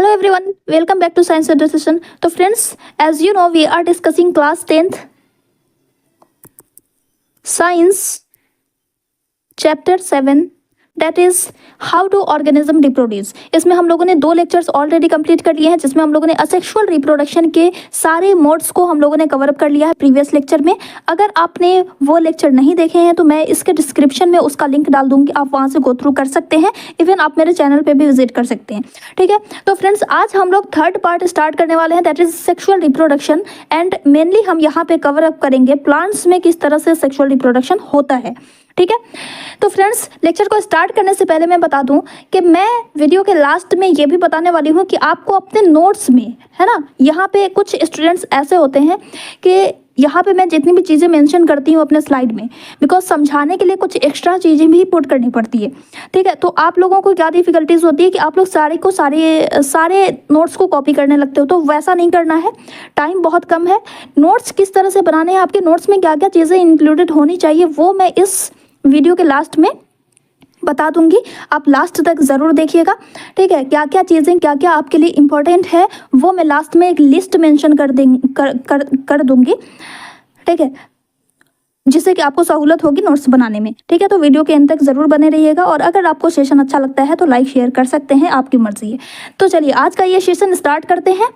Hello everyone, welcome back to Science Center session. So friends, as you know, we are discussing class 10th Science chapter 7, that is how do organism reproduce. इसमें हम लोगों ने 2 lectures already complete कर लिए हैं, जिसमें हम लोगों ने असेक्सुअल रिप्रोडक्शन के सारे मोड्स को हम लोगों ने कवर अप कर लिया है प्रीवियस लेक्चर में. अगर आपने वो लेक्चर नहीं देखे हैं तो मैं इसके डिस्क्रिप्शन में उसका लिंक डाल दूंगी, आप वहाँ से गो थ्रू कर सकते हैं. इवन आप मेरे चैनल पे भी विजिट कर सकते हैं. ठीक है, तो फ्रेंड्स आज हम लोग थर्ड पार्ट स्टार्ट करने वाले हैं, that is sexual reproduction. And mainly हम यहाँ पे कवर अप करेंगे प्लांट्स में किस तरह से सेक्सुअल रिप्रोडक्शन होता है. ठीक है, तो फ्रेंड्स लेक्चर को स्टार्ट करने से पहले मैं बता दूं कि मैं वीडियो के लास्ट में ये भी बताने वाली हूँ कि आपको अपने नोट्स में, है ना, यहाँ पे कुछ स्टूडेंट्स ऐसे होते हैं कि यहाँ पे मैं जितनी भी चीज़ें मेंशन करती हूँ अपने स्लाइड में, बिकॉज समझाने के लिए कुछ एक्स्ट्रा चीज़ें भी पुट करनी पड़ती है. ठीक है, तो आप लोगों को क्या डिफिकल्टीज होती है कि आप लोग सारे नोट्स को कॉपी करने लगते हो. तो वैसा नहीं करना है, टाइम बहुत कम है. नोट्स किस तरह से बनाने हैं, आपके नोट्स में क्या क्या चीज़ें इंक्लूडेड होनी चाहिए, वो मैं इस वीडियो के लास्ट में बता दूंगी. आप लास्ट तक ज़रूर देखिएगा. ठीक है, क्या क्या चीज़ें क्या क्या आपके लिए इम्पोर्टेंट है वो मैं लास्ट में एक लिस्ट मेंशन कर दूंगी. ठीक है, जिससे कि आपको सहूलत होगी नोट्स बनाने में. ठीक है, तो वीडियो के अंत तक ज़रूर बने रहिएगा. और अगर आपको सेशन अच्छा लगता है तो लाइक शेयर कर सकते हैं, आपकी मर्जी है. तो चलिए आज का ये सेशन स्टार्ट करते हैं.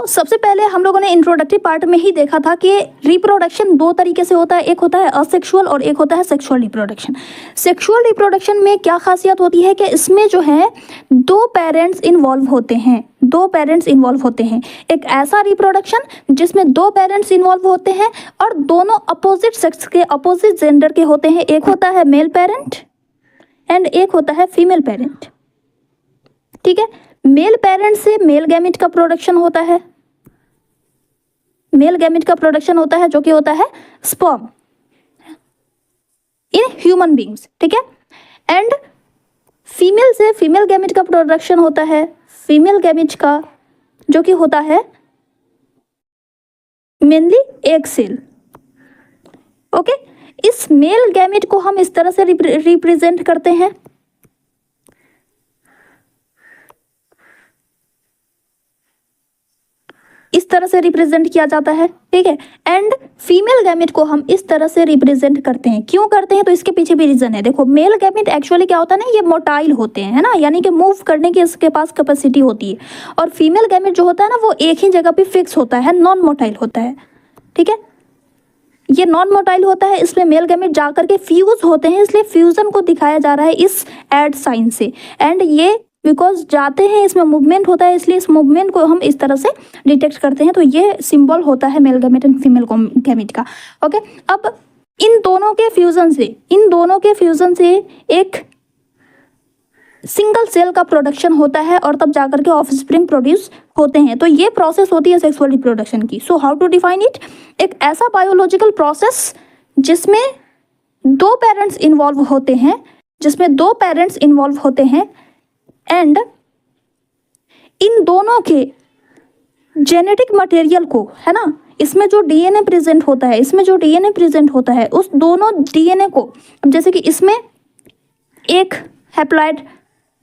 सबसे पहले हम लोगों ने इंट्रोडक्टरी पार्ट में ही देखा था कि रिप्रोडक्शन 2 तरीके से होता है, एक होता है असेक्सुअल और एक होता है सेक्सुअल रिप्रोडक्शन. सेक्सुअल रिप्रोडक्शन में क्या खासियत होती है कि इसमें जो है 2 पेरेंट्स इन्वॉल्व होते हैं. 2 पेरेंट्स इन्वॉल्व होते हैं. एक ऐसा रिप्रोडक्शन जिसमें 2 पेरेंट्स इन्वॉल्व होते हैं और दोनों अपोजिट सेक्स के, अपोजिट जेंडर के होते हैं. एक होता है मेल पेरेंट एंड एक होता है फीमेल पेरेंट. ठीक है, मेल पेरेंट से मेल गैमेट का प्रोडक्शन होता है, मेल गैमेट का प्रोडक्शन होता है जो कि होता है स्पर्म इन ह्यूमन बींग्स. ठीक है, एंड फीमेल से फीमेल गैमेट का प्रोडक्शन होता है, फीमेल गैमेट का जो कि होता है मेनली एग सेल. ओके, इस मेल गैमेट को हम इस तरह से रिप्रेजेंट करते हैं. इस तरह से रिप्रेजेंट किया जाता है. ठीक है, एंड फीमेल गैमेट को हम इस तरह से रिप्रेजेंट करते हैं. क्यों करते हैं, तो इसके पीछे भी रीजन है. देखो, मेल गैमेट एक्चुअली क्या होता है ना, ये मोटाइल होते हैं, है ना, यानी कि मूव करने की इसके पास कैपेसिटी होती है. और फीमेल गैमेट जो होता है ना वो एक ही जगह पे फिक्स होता है, नॉन मोटाइल होता है. ठीक है, ये नॉन मोटाइल होता है, इसमें मेल गैमेट जा करके फ्यूज होते हैं, इसलिए फ्यूजन को दिखाया जा रहा है इस एड साइन से. एंड ये बिकॉज जाते हैं, इसमें मूवमेंट होता है, इसलिए इस मूवमेंट को हम इस तरह से डिटेक्ट करते हैं. तो ये सिंबल होता है male gamete and female gamete का. ओके, अब इन दोनों के फ्यूजन से एक सिंगल सेल का प्रोडक्शन होता है और तब जाकर के ऑफस्प्रिंग प्रोड्यूस होते हैं. तो ये प्रोसेस होती है सेक्सुअल रिप्रोडक्शन की. So how to define it, एक ऐसा बायोलॉजिकल प्रोसेस जिसमें 2 पेरेंट्स इन्वॉल्व होते हैं, एंड इन दोनों के जेनेटिक मटेरियल को, है ना, इसमें जो डीएनए प्रेजेंट होता है, उस दोनों डीएनए को, अब जैसे कि इसमें एक हैप्लॉइड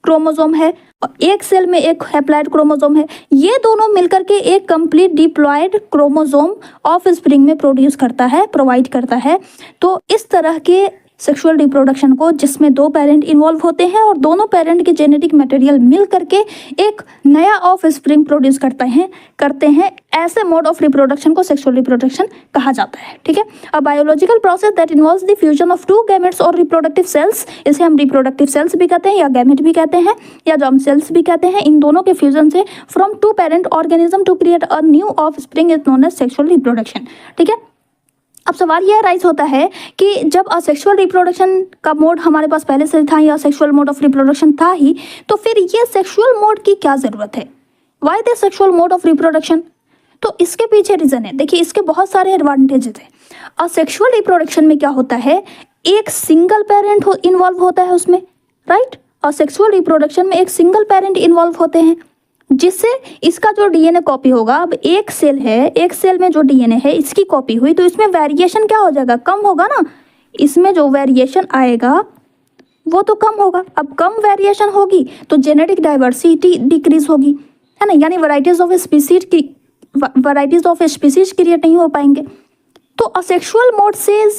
क्रोमोसोम है और एक सेल में एक हैप्लॉइड क्रोमोसोम है, ये दोनों मिलकर के एक कंप्लीट डिप्लॉयड क्रोमोसोम ऑफस्प्रिंग में प्रोवाइड करता है. तो इस तरह के सेक्सुअल रिप्रोडक्शन को जिसमें 2 पेरेंट इन्वॉल्व होते हैं और दोनों पेरेंट के जेनेटिक मटेरियल मिल करके एक नया ऑफ स्प्रिंग प्रोड्यूस करते हैं, ऐसे मोड ऑफ रिप्रोडक्शन को सेक्सुअल रिप्रोडक्शन कहा जाता है. ठीक है, a biological process that involves the fusion of 2 gametes और रिप्रोडक्टिव सेल्स, इसे हम रिप्रोडक्टिव सेल्स भी कहते हैं या गैमेट भी कहते हैं या जर्म सेल्स भी कहते हैं. इन दोनों के फ्यूजन से from 2 parent organism to create a new offspring is known as sexual reproduction. ठीक है, अब सवाल यह राइज होता है कि जब असेक्सुअल रिप्रोडक्शन का मोड हमारे पास पहले से था या सेक्सुअल मोड ऑफ रिप्रोडक्शन था ही, तो फिर ये सेक्सुअल मोड की क्या ज़रूरत है, why the sexual mode of reproduction. तो इसके पीछे रीज़न है. देखिए, इसके बहुत सारे एडवांटेजेस हैं. असेक्सुअल रिप्रोडक्शन में क्या होता है, एक सिंगल पेरेंट इन्वॉल्व होता है उसमें, राइट. असेक्सुअल रिप्रोडक्शन में एक सिंगल पेरेंट इन्वॉल्व होते हैं, जिससे इसका जो डीएनए कॉपी होगा, अब एक सेल है, एक सेल में जो डीएनए है इसकी कॉपी हुई, तो इसमें वेरिएशन क्या हो जाएगा, कम होगा ना. इसमें जो वेरिएशन आएगा वो तो कम होगा। अब कम वेरिएशन होगी तो जेनेटिक डाइवर्सिटी डिक्रीज होगी, है ना, यानी वैरायटीज ऑफ स्पीसीज क्रिएट नहीं हो पाएंगे। तो असेक्सुअल मोड से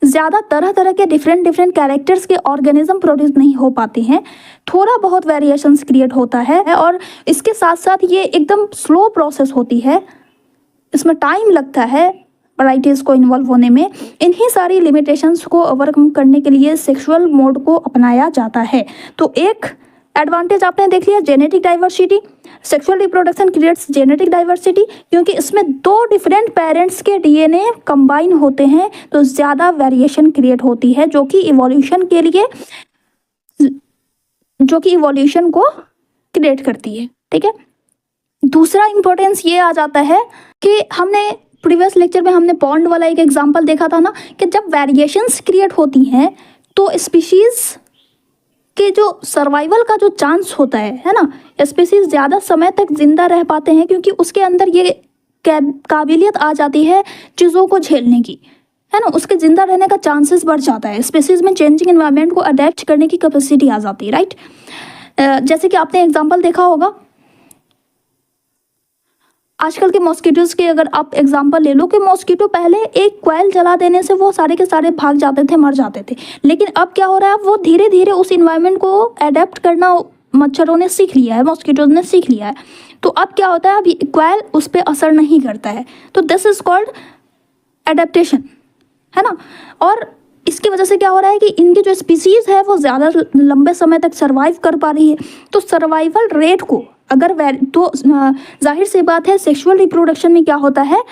ज़्यादा तरह तरह के डिफरेंट डिफरेंट कैरेक्टर्स के ऑर्गेनिज्म प्रोड्यूस नहीं हो पाते हैं, थोड़ा बहुत वेरिएशंस क्रिएट होता है, और इसके साथ साथ ये एकदम स्लो प्रोसेस होती है, इसमें टाइम लगता है वैराइटीज़ को इन्वॉल्व होने में। इन्हीं सारी लिमिटेशंस को ओवरकम करने के लिए सेक्सुअल मोड को अपनाया जाता है। तो एक एडवांटेज आपने देख लिया, genetic diversity. Sexual reproduction creates genetic diversity, क्योंकि इसमें दो डिफरेंट पेरेंट्स के डीएनए कंबाइन होते हैं तो ज़्यादा वेरिएशन क्रिएट होती है, जो कि इवोल्यूशन को क्रिएट करती है। ठीक है, दूसरा इंपॉर्टेंस ये आ जाता है कि हमने प्रीवियस लेक्चर में हमने पॉन्ड वाला एक एग्जांपल देखा था ना, कि जब वेरिएशंस क्रिएट होती हैं तो स्पीशीज के जो सर्वाइवल का जो चांस होता है ना, स्पीसीज ज़्यादा समय तक जिंदा रह पाते हैं, क्योंकि उसके अंदर ये काबिलियत आ जाती है चीज़ों को झेलने की, है ना, उसके जिंदा रहने का चांसेस बढ़ जाता है। स्पीसीज में चेंजिंग एनवायरनमेंट को अडेप्ट करने की कैपेसिटी आ जाती है, राइट। जैसे कि आपने एग्जाम्पल देखा होगा आजकल के मॉस्किटोज के, अगर आप एग्जांपल ले लो कि मॉस्किटो पहले एक कॉइल जला देने से वो सारे के सारे भाग जाते थे, मर जाते थे, लेकिन अब क्या हो रहा है, वो धीरे धीरे उस इन्वायरमेंट को अडेप्ट करना मच्छरों ने सीख लिया है, मॉस्किटोज ने सीख लिया है। तो अब क्या होता है, अब कॉइल उस पर असर नहीं करता है, तो दिस इज कॉल्ड एडेप्टेशन, है ना। और इसकी वजह से क्या हो रहा है कि इनकी जो स्पीसीज है वो ज़्यादा लंबे समय तक सर्वाइव कर पा रही है। तो सर्वाइवल रेट को अगर तो जाहिर सी बात है सेक्सुअल रिप्रोडक्शन में क्या होता है,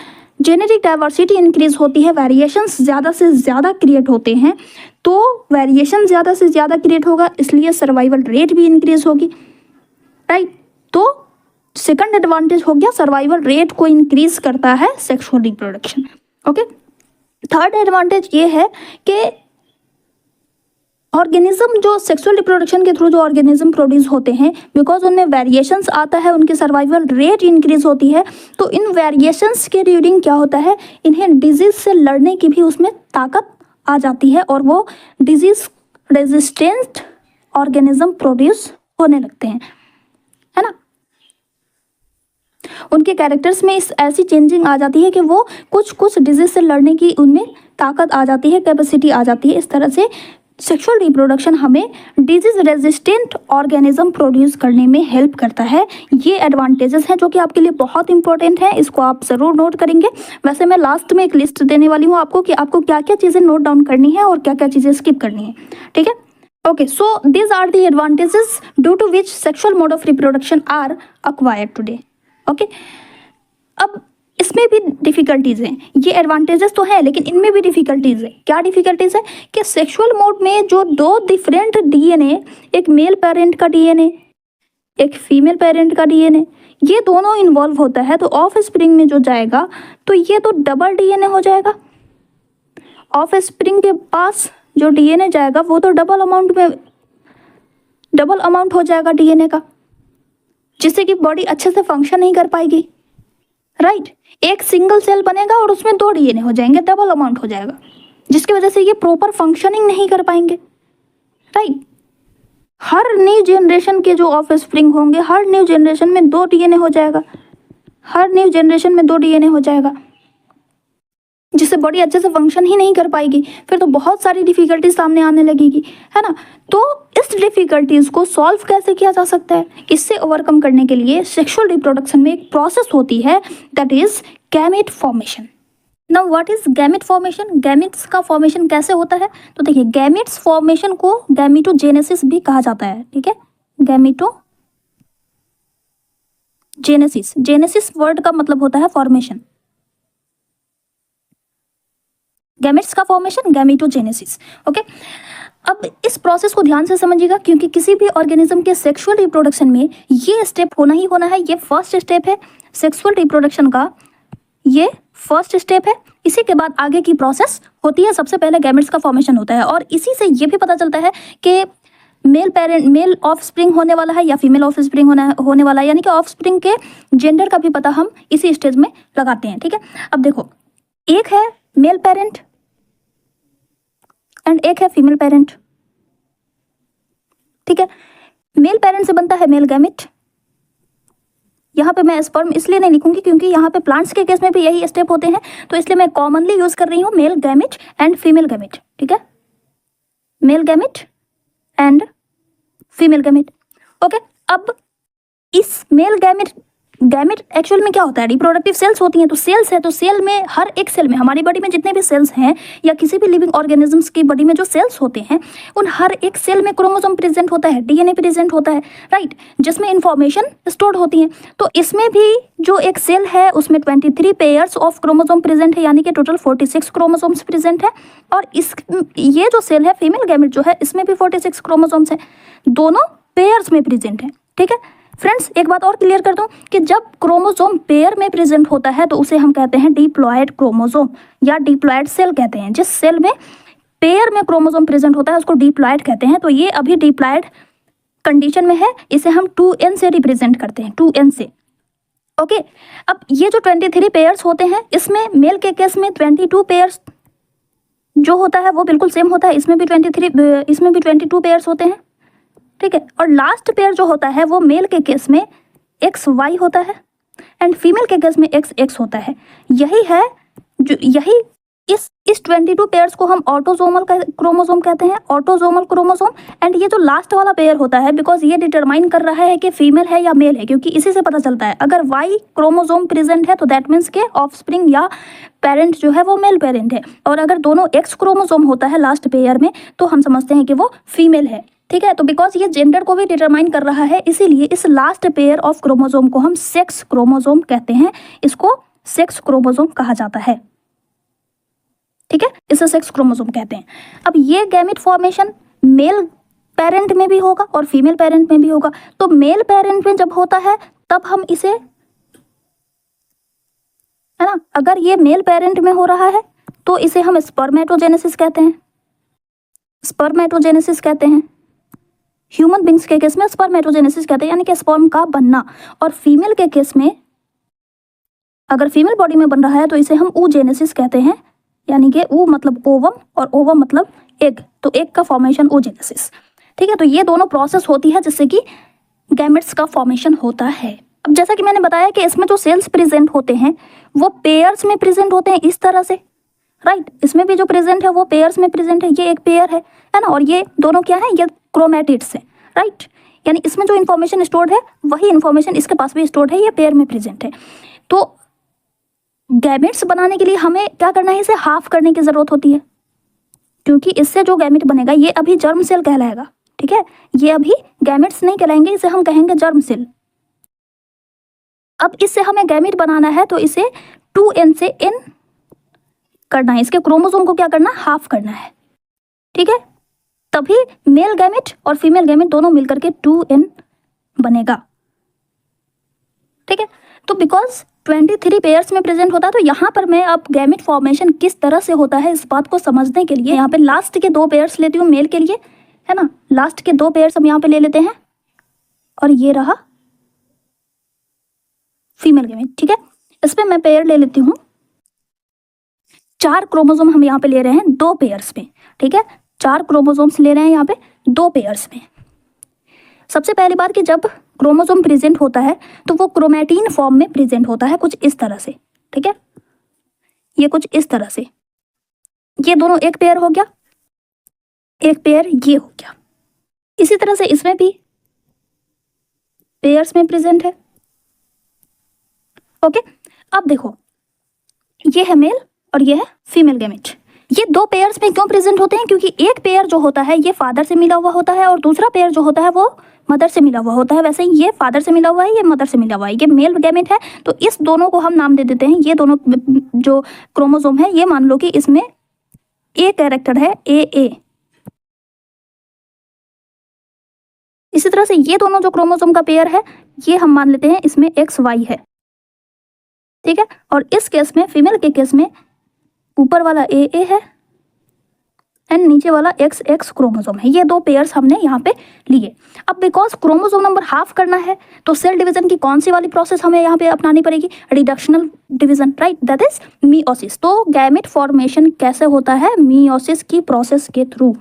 जेनेटिक डाइवर्सिटी इंक्रीज होती है, वेरिएशंस ज़्यादा से ज़्यादा क्रिएट होते हैं, तो वेरिएशन ज़्यादा से ज़्यादा क्रिएट होगा, इसलिए सर्वाइवल रेट भी इंक्रीज होगी, राइट। तो सेकंड एडवांटेज हो गया, सर्वाइवल रेट को इंक्रीज करता है sexual reproduction. Okay, third advantage ये है कि ऑर्गेनिज्म जो सेक्सुअल रिप्रोडक्शन के थ्रू जो ऑर्गेनिज्म प्रोड्यूस होते हैं, बिकॉज उनमें वेरिएशंस आता है, उनकी सर्वाइवल रेट इंक्रीज होती है, तो इन वेरिएशंस के ड्यूरिंग क्या होता है, इन्हें डिजीज से लड़ने की भी उसमें ताकत आ जाती है, और वो डिजीज रेजिस्टेंट ऑर्गेनिज्म प्रोड्यूस होने लगते हैं, है ना। उनके कैरेक्टर्स में इस ऐसी चेंजिंग आ जाती है कि वो कुछ डिजीज से लड़ने की उनमें ताकत आ जाती है, कैपेसिटी आ जाती है। इस तरह से सेक्सुअल रिप्रोडक्शन हमें डिजीज रेजिस्टेंट ऑर्गेनिज्म प्रोड्यूस करने में हेल्प करता है। ये एडवांटेजेस हैं जो कि आपके लिए बहुत इंपॉर्टेंट हैं, इसको आप ज़रूर नोट करेंगे। वैसे मैं लास्ट में एक लिस्ट देने वाली हूँ आपको कि आपको क्या क्या चीज़ें नोट डाउन करनी है और क्या क्या चीज़ें स्किप करनी है, ठीक है। Okay, so these are the advantages due to which sexual mode of reproduction are acquired today. Okay, अब इसमें भी डिफ़िकल्टीज़ हैं, ये एडवांटेजेस तो है लेकिन इनमें भी डिफ़िकल्टीज़ है। क्या डिफ़िकल्टीज़ है कि सेक्सुअल मोड में जो दो डिफरेंट डीएनए, एक मेल पेरेंट का डीएनए, एक फीमेल पेरेंट का डीएनए, ये दोनों इन्वॉल्व होता है, तो ऑफ स्प्रिंग में जो जाएगा तो ये तो डबल डीएनए हो जाएगा। ऑफ स्प्रिंग के पास जो डीएनए जाएगा वो तो डबल अमाउंट हो जाएगा डीएनए का, जिससे कि बॉडी अच्छे से फंक्शन नहीं कर पाएगी, राइट। एक सिंगल सेल बनेगा और उसमें दो डीएनए हो जाएंगे, डबल अमाउंट हो जाएगा, जिसकी वजह से ये प्रॉपर फंक्शनिंग नहीं कर पाएंगे, राइट। हर न्यू जनरेशन के जो ऑफ स्प्रिंग होंगे, हर न्यू जनरेशन में दो डीएनए हो जाएगा, हर न्यू जनरेशन में दो डीएनए हो जाएगा, जिससे बॉडी अच्छे से फंक्शन ही नहीं कर पाएगी। फिर तो बहुत सारी डिफिकल्टीज सामने आने लगेगी, है ना। तो इस डिफिकल्टीज को सॉल्व कैसे किया जा सकता है, इससे ओवरकम करने के लिए सेक्सुअल रिप्रोडक्शन में एक प्रोसेस होती है, that is gamete formation. Now what is gamete formation, gametes का फॉर्मेशन कैसे होता है, तो देखिए गैमेट्स फॉर्मेशन को गैमेटोजेनेसिस भी कहा जाता है, ठीक है। गैमेटोजेनेसिस, जेनेसिस वर्ड का मतलब होता है फॉर्मेशन, गैमेट्स का फॉर्मेशन गैमेटोजेनेसिस। ओके, अब इस प्रोसेस को ध्यान से समझिएगा, क्योंकि किसी भी ऑर्गेनिज्म के सेक्सुअल रिप्रोडक्शन में ये स्टेप होना ही होना है। ये फर्स्ट स्टेप है सेक्सुअल रिप्रोडक्शन का, ये फर्स्ट स्टेप है। इसी के बाद आगे की प्रोसेस होती है, सबसे पहले गैमेट्स का फॉर्मेशन होता है, और इसी से ये भी पता चलता है कि मेल ऑफ स्प्रिंग होने वाला है या फीमेल ऑफ स्प्रिंग होने वाला है, यानी कि ऑफ स्प्रिंग के जेंडर का भी पता हम इसी स्टेज में लगाते हैं, ठीक है। अब देखो, एक है मेल पेरेंट एंड एक है फीमेल पेरेंट, ठीक है। मेल पेरेंट से बनता है मेल गैमेट। यहाँ पे मैं स्पर्म इसलिए नहीं लिखूंगी क्योंकि यहाँ पे प्लांट्स के केस में भी यही स्टेप होते हैं, तो इसलिए मैं कॉमनली यूज कर रही हूँ male gamete and female gamete. ठीक है, male gamete and female gamete. Okay, अब इस मेल गैमेट एक्चुअल में क्या होता है, रिप्रोडक्टिव सेल्स होती हैं। तो सेल्स है, तो सेल में हर एक सेल में, हमारी बॉडी में जितने भी सेल्स हैं या किसी भी लिविंग ऑर्गेनिजम्स की बॉडी में जो सेल्स होते हैं, उन हर एक सेल में क्रोमोसोम प्रेजेंट होता है, डीएनए प्रेजेंट होता है, राइट, जिसमें इंफॉर्मेशन स्टोर्ड होती है। तो इसमें भी जो एक सेल है उसमें 23 पेयर्स ऑफ क्रोमोसोम प्रेजेंट है, यानी कि टोटल 46 क्रोमोसोम्स प्रेजेंट है। और ये जो सेल है फीमेल गैमेट जो है, इसमें भी 46 क्रोमोसोम्स है, दोनों पेयर्स में प्रेजेंट है। ठीक है फ्रेंड्स, एक बात और क्लियर कर दूं कि जब क्रोमोसोम पेयर में प्रेजेंट होता है तो उसे हम कहते हैं डिप्लॉयड क्रोमोसोम या डिप्लॉयड सेल कहते हैं। जिस सेल में पेयर में क्रोमोसोम प्रेजेंट होता है उसको डिप्लॉयड कहते हैं। तो ये अभी डिप्लॉयड कंडीशन में है, इसे हम 2n से रिप्रेजेंट करते हैं, 2n से। ओके, अब ये जो 23 पेयर्स होते हैं, इसमें मेल के केस में 22 पेयर्स जो होता है वो बिल्कुल सेम होता है, इसमें भी 22 पेयर्स होते हैं। ठीक है, और लास्ट पेयर जो होता है वो मेल के केस में XY होता है एंड फीमेल के केस में XX होता है। यही है जो इस 22 पेयर्स को हम ऑटोसोमल क्रोमोसोम कहते हैं, ऑटोसोमल क्रोमोसोम। एंड ये जो लास्ट वाला पेयर होता है, बिकॉज ये डिटरमाइन कर रहा है कि फीमेल है या मेल है, क्योंकि इसी से पता चलता है। अगर Y क्रोमोसोम प्रेजेंट है तो दैट मीन्स के ऑफस्प्रिंग या पेरेंट जो है वो मेल पेरेंट है, और अगर दोनों X क्रोमोसोम होता है लास्ट पेयर में तो हम समझते हैं कि वो फीमेल है। ठीक है, तो बिकॉज ये जेंडर को भी डिटरमाइन कर रहा है, इसीलिए इस लास्ट पेयर ऑफ क्रोमोसोम को हम सेक्स क्रोमोसोम कहते हैं, इसको सेक्स क्रोमोसोम कहा जाता है। ठीक है, इसे सेक्स क्रोमोसोम कहते हैं। अब ये गैमेट फॉर्मेशन मेल पेरेंट में भी होगा और फीमेल पेरेंट में भी होगा। तो मेल पेरेंट में जब होता है तब हम इसे, है ना, अगर ये मेल पेरेंट में हो रहा है तो इसे हम स्पर्मेटोजेनेसिस कहते हैं, स्पर्मेटोजेनेसिस कहते हैं। ह्यूमन बींग्स के केस में स्पर्मेटोजेनेसिस कहते हैं, यानी कि स्पर्म का बनना। और फीमेल के केस में, अगर फीमेल बॉडी में बन रहा है तो इसे हम oogenesis कहते हैं, यानी कि ऊ मतलब ओवम और ओवम मतलब एग, तो एग का फॉर्मेशन oogenesis। ठीक है, तो ये दोनों प्रोसेस होती है जिससे कि गैमेट्स का फॉर्मेशन होता है। अब जैसा कि मैंने बताया कि इसमें जो सेल्स प्रेजेंट होते हैं वो पेयर्स में प्रेजेंट होते हैं, इस तरह से, राइट। इसमें भी जो प्रेजेंट है वो पेयर्स में प्रेजेंट है, ये एक पेयर है ना, और ये दोनों क्या है, ये क्रोमैटिड्स है, राइट। यानी इसमें जो इन्फॉर्मेशन स्टोर्ड है वही इन्फॉर्मेशन इसके पास भी स्टोर्ड है, ये पेयर में प्रेजेंट है। तो गैमेट्स बनाने के लिए हमें क्या करना है, इसे हाफ करने की जरूरत होती है, क्योंकि इससे जो गैमेट बनेगा ये अभी जर्म सेल कहलाएगा। ठीक है, ये अभी गैमेट्स नहीं कहलाएंगे, इसे हम कहेंगे जर्म सेल। अब इससे हमें गैमेट बनाना है तो इसे 2n से n करना है, इसके क्रोमोसोम को क्या करना, हाफ करना है। ठीक है, तभी मेल गैमेट और फीमेल गैमेट दोनों मिलकर के 2n बनेगा। ठीक है, तो बिकॉज 23 पेयर्स में प्रेजेंट होता है, तो यहाँ पर मैं अब गैमेट फॉर्मेशन किस तरह से होता है इस बात को समझने के लिए यहाँ पे लास्ट के 2 पेयर्स लेती हूँ मेल के लिए, है ना। लास्ट के 2 पेयर्स हम यहाँ पे ले लेते हैं और ये रहा फीमेल गैमेट। ठीक है, इसमें मैं पेयर ले लेती हूँ, 4 क्रोमोसोम हम यहाँ पे ले रहे हैं 2 पेयर्स में। ठीक है, 4 क्रोमोसोम्स ले रहे हैं यहाँ पे 2 पेयर्स में। सबसे पहली बात कि जब क्रोमोसोम प्रेजेंट होता है तो वो क्रोमैटिन फॉर्म में प्रेजेंट होता है, कुछ इस तरह से। ठीक है, ये कुछ इस तरह से, ये दोनों एक पेयर हो गया, एक पेयर ये हो गया। इसी तरह से इसमें भी पेयर्स में प्रेजेंट है। ओके, अब देखो ये है मेल और ये है फीमेल गैमेट। ये 2 पेयर्स में क्यों प्रेजेंट होते हैं, क्योंकि एक पेयर जो होता है ये फादर से मिला हुआ होता है और दूसरा पेयर जो होता है वो मदर से मिला हुआ होता है। वैसे ही ये फादर से मिला हुआ है, ये मदर से मिला हुआ है, ये मेल गैमेट है। तो इस दोनों को हम नाम दे देते हैं, ये दोनों जो क्रोमोसोम है ये मान लो कि इसमें ए कैरेक्टर है, AA। इसी तरह से ये दोनों जो क्रोमोसोम का पेयर है ये हम मान लेते हैं इसमें XY है। ठीक है, और इस केस में फीमेल के केस में ऊपर वाला AA है एंड नीचे वाला XX क्रोमोसोम है। ये 2 पेयर्स हमने यहाँ पे लिए। अब बिकॉज क्रोमोसोम नंबर हाफ करना है तो सेल डिवीजन की कौन सी वाली प्रोसेस हमें यहाँ पे अपनानी पड़ेगी, reductional division, right, that is meiosis. तो गैमेट फॉर्मेशन कैसे होता है, मियोसिस की प्रोसेस के थ्रू।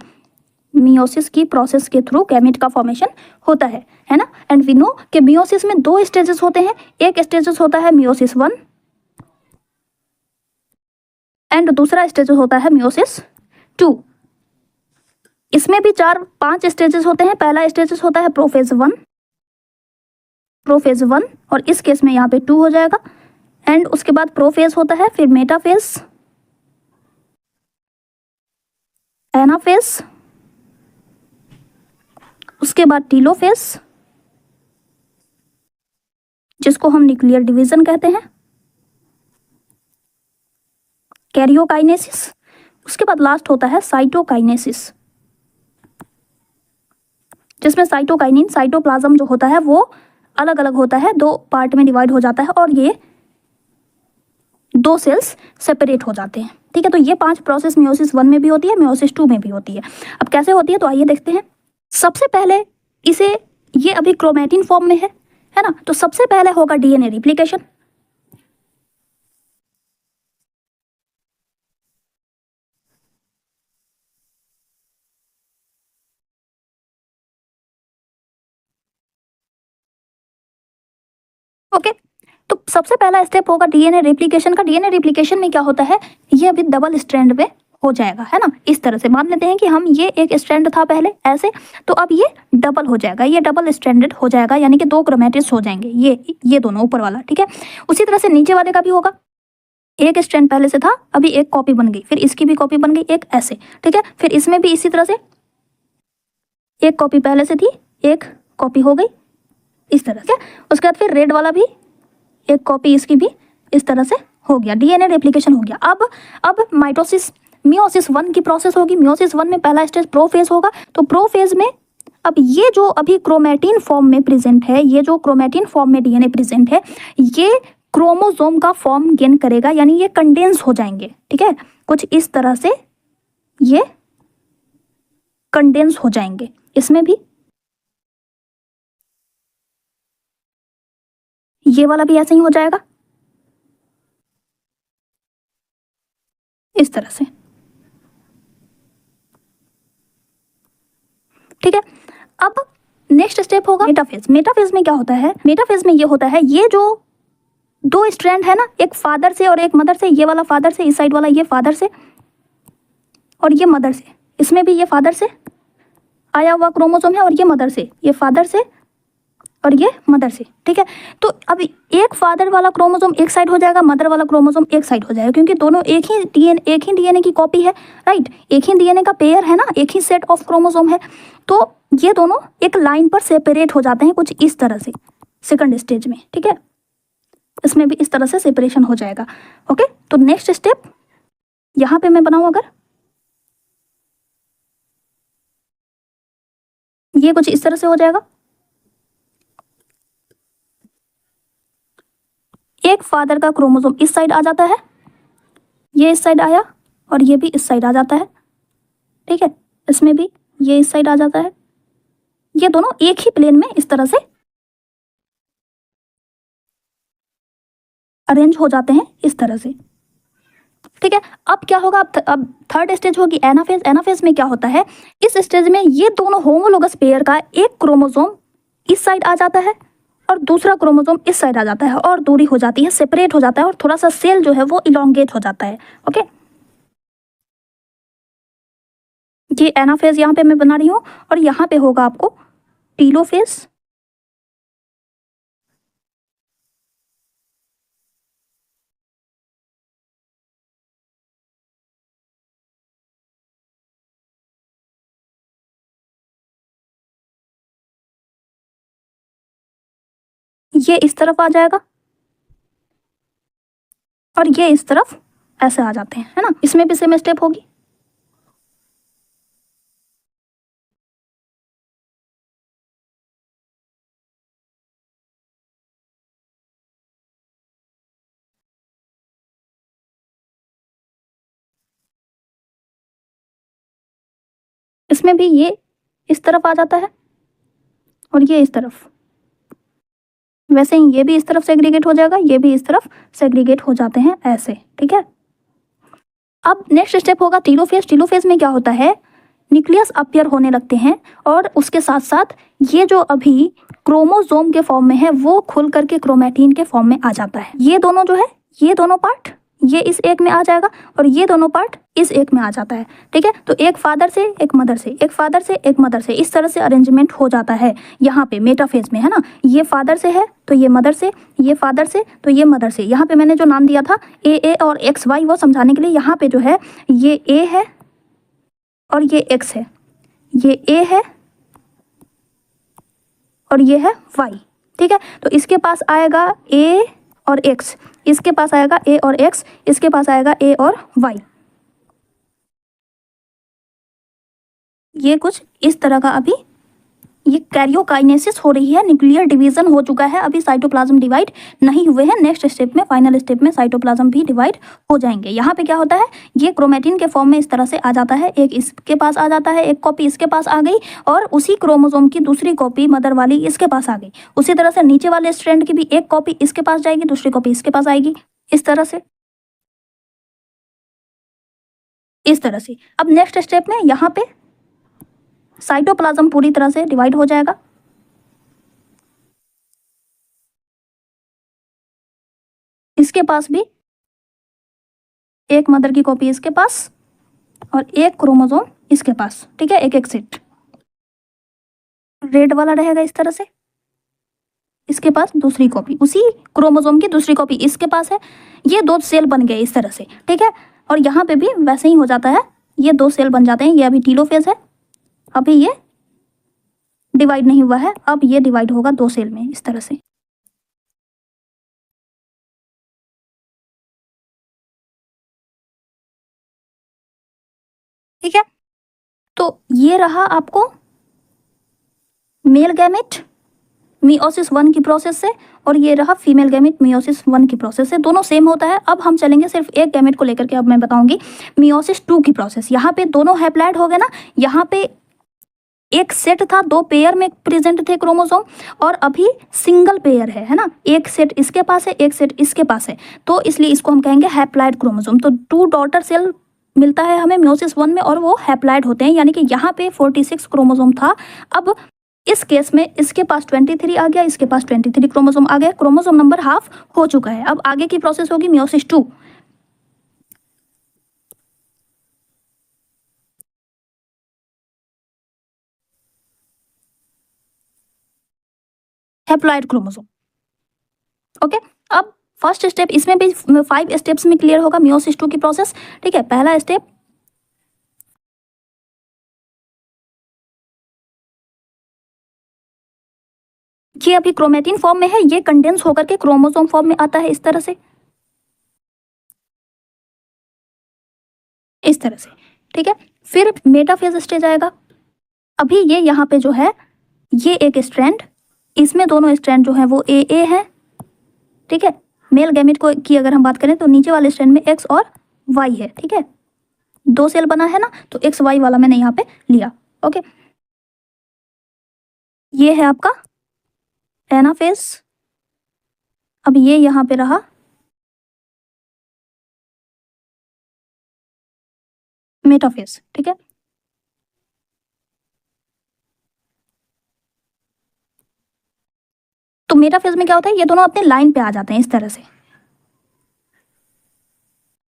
मियोसिस की प्रोसेस के थ्रू गैमेट का फॉर्मेशन होता है ना। एंड वी नो कि मियोसिस में दो स्टेजेस होते हैं, एक स्टेजेस होता है मियोसिस 1 एंड दूसरा स्टेज होता है मियोसिस 2। इसमें भी 4-5 स्टेजेस होते हैं। पहला स्टेजेस होता है प्रोफेज 1 और इस केस में यहाँ पे 2 हो जाएगा। एंड उसके बाद प्रोफेज होता है, फिर मेटाफेज, एनाफेज, उसके बाद टीलोफेज जिसको हम न्यूक्लियर डिवीजन कहते हैं, कैरियोकाइनेसिस, उसके बाद लास्ट होता है साइटोकाइनेसिस जिसमें साइटोकाइनिन साइटोप्लाज्म जो होता है वो अलग अलग होता है, 2 पार्ट में डिवाइड हो जाता है और ये 2 सेल्स सेपरेट हो जाते हैं। ठीक है, तो ये 5 प्रोसेस मियोसिस 1 में भी होती है, मियोसिस 2 में भी होती है। अब कैसे होती है तो आइए देखते हैं। सबसे पहले इसे, ये अभी क्रोमैटिन फॉर्म में है ना, तो सबसे पहले होगा डीएनए रिप्लिकेशन। ओके, तो सबसे पहला स्टेप होगा डीएनए रिप्लिकेशन का। डीएनए रिप्लिकेशन में क्या होता है, ये अभी डबल स्ट्रैंड में हो जाएगा, है ना। इस तरह से मान लेते हैं कि हम ये एक स्ट्रैंड था पहले ऐसे, तो अब ये डबल हो जाएगा, ये डबल स्ट्रैंडेड हो जाएगा, यानी कि 2 क्रोमैटिड्स हो जाएंगे, ये दोनों ऊपर वाला। ठीक है, उसी तरह से नीचे वाले का भी होगा। एक स्ट्रैंड पहले से था, अभी एक कॉपी बन गई, फिर इसकी भी कॉपी बन गई एक ऐसे। ठीक है, फिर इसमें भी इसी तरह से एक कॉपी पहले से थी, एक कॉपी हो गई इस तरह से। उसके बाद फिर रेड वाला भी एक कॉपी, इसकी भी इस तरह से हो गया, डीएनए रेप्लिकेशन हो गया। अब माइटोसिस मियोसिस 1 की प्रोसेस होगी। मियोसिस 1 में पहला स्टेज प्रोफेज होगा, तो प्रोफेज में अब ये जो अभी क्रोमैटिन फॉर्म में प्रेजेंट है, ये जो क्रोमैटिन फॉर्म में डीएनए प्रेजेंट है, ये क्रोमोसोम का फॉर्म गेन करेगा, यानी ये कंडेंस हो जाएंगे। ठीक है, कुछ इस तरह से ये कंडेंस हो जाएंगे। इसमें भी ये वाला भी ऐसे ही हो जाएगा इस तरह से। ठीक है, अब नेक्स्ट स्टेप होगा मेटाफेज। मेटाफेज में क्या होता है, मेटाफेज में ये होता है, ये जो 2 स्ट्रैंड है ना, एक फादर से और एक मदर से, ये वाला फादर से, इस साइड वाला ये फादर से और ये मदर से, इसमें भी ये फादर से आया हुआ क्रोमोसोम है और ये मदर से, ये फादर से और ये मदर से। ठीक है, तो अब एक फादर वाला क्रोमोसोम एक साइड हो जाएगा, मदर वाला क्रोमोसोम एक साइड हो जाएगा, क्योंकि दोनों एक ही डीएनए की कॉपी है, राइट, एक ही डीएनए का पेयर है ना, एक ही सेट ऑफ क्रोमोसोम है, तो ये दोनों एक लाइन पर सेपरेट हो जाते हैं कुछ इस तरह से सेकंड स्टेज में। ठीक है, इसमें भी इस तरह से सेपरेशन हो जाएगा। ओके, तो नेक्स्ट स्टेप यहाँ पे मैं बनाऊं, अगर ये कुछ इस तरह से हो जाएगा, एक फादर का क्रोमोसोम इस साइड आ जाता है, ये इस साइड आया और ये भी इस साइड आ जाता है। ठीक है, इसमें भी ये इस साइड आ जाता है, ये दोनों एक ही प्लेन में इस तरह से अरेंज हो जाते हैं इस तरह से। ठीक है, अब क्या होगा, अब थर्ड स्टेज होगी एनाफेज। एनाफेज में क्या होता है, इस स्टेज में ये दोनों होमोलोगस पेयर का एक क्रोमोसोम इस साइड आ जाता है और दूसरा क्रोमोसोम इस साइड आ जाता है और दूरी हो जाती है, सेपरेट हो जाता है और थोड़ा सा सेल जो है वो इलोंगेट हो जाता है। ओके, ये एनाफेज यहाँ पे मैं बना रही हूँ और यहाँ पे होगा आपको टीलोफेज। ये इस तरफ आ जाएगा और ये इस तरफ ऐसे आ जाते हैं, है ना। इसमें भी सेम स्टेप होगी। इसमें भी ये इस तरफ आ जाता है और ये इस तरफ, वैसे ही ये भी इस तरफ सेग्रीगेट हो जाएगा, ये भी इस तरफ सेग्रीगेट हो जाते हैं ऐसे। ठीक है, अब नेक्स्ट स्टेप होगा टीलोफेज। टीलोफेज में क्या होता है, न्यूक्लियस अपीयर होने लगते हैं और उसके साथ साथ ये जो अभी क्रोमोसोम के फॉर्म में है वो खुल करके क्रोमैटिन के फॉर्म में आ जाता है। ये दोनों जो है, ये दोनों पार्ट ये इस एक में आ जाएगा और ये दोनों पार्ट इस एक में आ जाता है। ठीक है, तो एक फादर से एक मदर से, एक फादर से एक मदर से, इस तरह से अरेंजमेंट हो जाता है यहाँ पे मेटाफेज में, है ना। ये फादर से है तो ये मदर से, ये फादर से तो ये मदर से। यहाँ पे मैंने जो नाम दिया था ए और एक्स वाई, वो समझाने के लिए यहाँ पे जो है ये ए है और ये एक्स है, ये ए है और ये है वाई। ठीक है, तो इसके पास आएगा ए और एक्स, इसके पास आएगा ए और एक्स, इसके पास आएगा ए और वाई। ये कुछ इस तरह का अभी ये कैरियोकाइनेसिस हो रही है, न्यूक्लियर डिवीजन हो चुका है, अभी साइटोप्लाज्म डिवाइड नहीं हुए हैं। नेक्स्ट स्टेप में, फाइनल स्टेप में साइटोप्लाज्म भी डिवाइड हो जाएंगे। यहाँ पे क्या होता है, ये क्रोमेटिन के फॉर्म में इस तरह से आ जाता है, एक इसके पास आ जाता है, एक कॉपी इसके पास आ गई और उसी क्रोमोसोम की दूसरी कॉपी मदर वाली इसके पास आ गई। उसी तरह से नीचे वाले स्ट्रैंड की भी एक कॉपी इसके पास जाएगी, दूसरी कॉपी इसके पास आएगी, इस तरह से, इस तरह से। अब नेक्स्ट स्टेप में यहाँ पे साइटोप्लाज्म पूरी तरह से डिवाइड हो जाएगा। इसके पास भी एक मदर की कॉपी इसके पास और एक क्रोमोसोम इसके पास। ठीक है, एक एक सेट रेड वाला रहेगा इस तरह से, इसके पास दूसरी कॉपी, उसी क्रोमोसोम की दूसरी कॉपी इसके पास है। ये दो सेल बन गए इस तरह से। ठीक है, और यहाँ पे भी वैसे ही हो जाता है, ये दो सेल बन जाते हैं। ये अभी टीलोफेज है, अभी ये डिवाइड नहीं हुआ है, अब ये डिवाइड होगा दो सेल में इस तरह से। ठीक है, तो ये रहा आपको मेल गैमेट मियोसिस 1 की प्रोसेस से, और ये रहा फीमेल गैमेट मियोसिस 1 की प्रोसेस से। दोनों सेम होता है। अब हम चलेंगे सिर्फ एक गैमेट को लेकर के, अब मैं बताऊंगी मियोसिस 2 की प्रोसेस। यहाँ पे दोनों हैप्लॉइड हो गए ना, यहाँ पे एक सेट था, दो पेयर में प्रेजेंट थे क्रोमोसोम, और अभी सिंगल पेयर है ना, एक सेट इसके पास है, एक सेट इसके पास है, तो इसलिए इसको हम कहेंगे हैप्लॉइड क्रोमोसोम। तो 2 डॉटर सेल मिलता है हमें मियोसिस 1 में और वो हैप्लॉइड होते हैं, यानी कि यहाँ पे 46 क्रोमोसोम था। अब इस केस में इसके पास 23 आ गया, इसके पास 23 क्रोमोसोम आ गया, क्रोमोसोम नंबर हाफ हो चुका है। अब आगे की प्रोसेस होगी मियोसिस 2। Haploid chromosome. ओके, अब फर्स्ट स्टेप इसमें भी 5 स्टेप्स में क्लियर होगा मियोसिस 2 की प्रोसेस। ठीक है, पहला स्टेप, ये अभी क्रोमेटिन फॉर्म में है, ये कंडेंस होकर के क्रोमोसोम फॉर्म में आता है इस तरह से, इस तरह से। ठीक है, फिर मेटाफेज स्टेज आएगा। अभी ये यहाँ पे जो है ये एक स्ट्रैंड, इसमें दोनों स्ट्रैंड जो है वो ए है। ठीक है, मेल गैमेट को की अगर हम बात करें तो नीचे वाले स्ट्रैंड में एक्स और वाई है। ठीक है, दो सेल बना है ना, तो एक्स वाई वाला मैंने यहाँ पे लिया। ओके, ये है आपका एनाफेज। अब ये यहाँ पे रहा मेटाफेज। ठीक है, तो मेटाफेज में क्या होता है, ये दोनों अपने लाइन पे आ जाते हैं इस तरह से,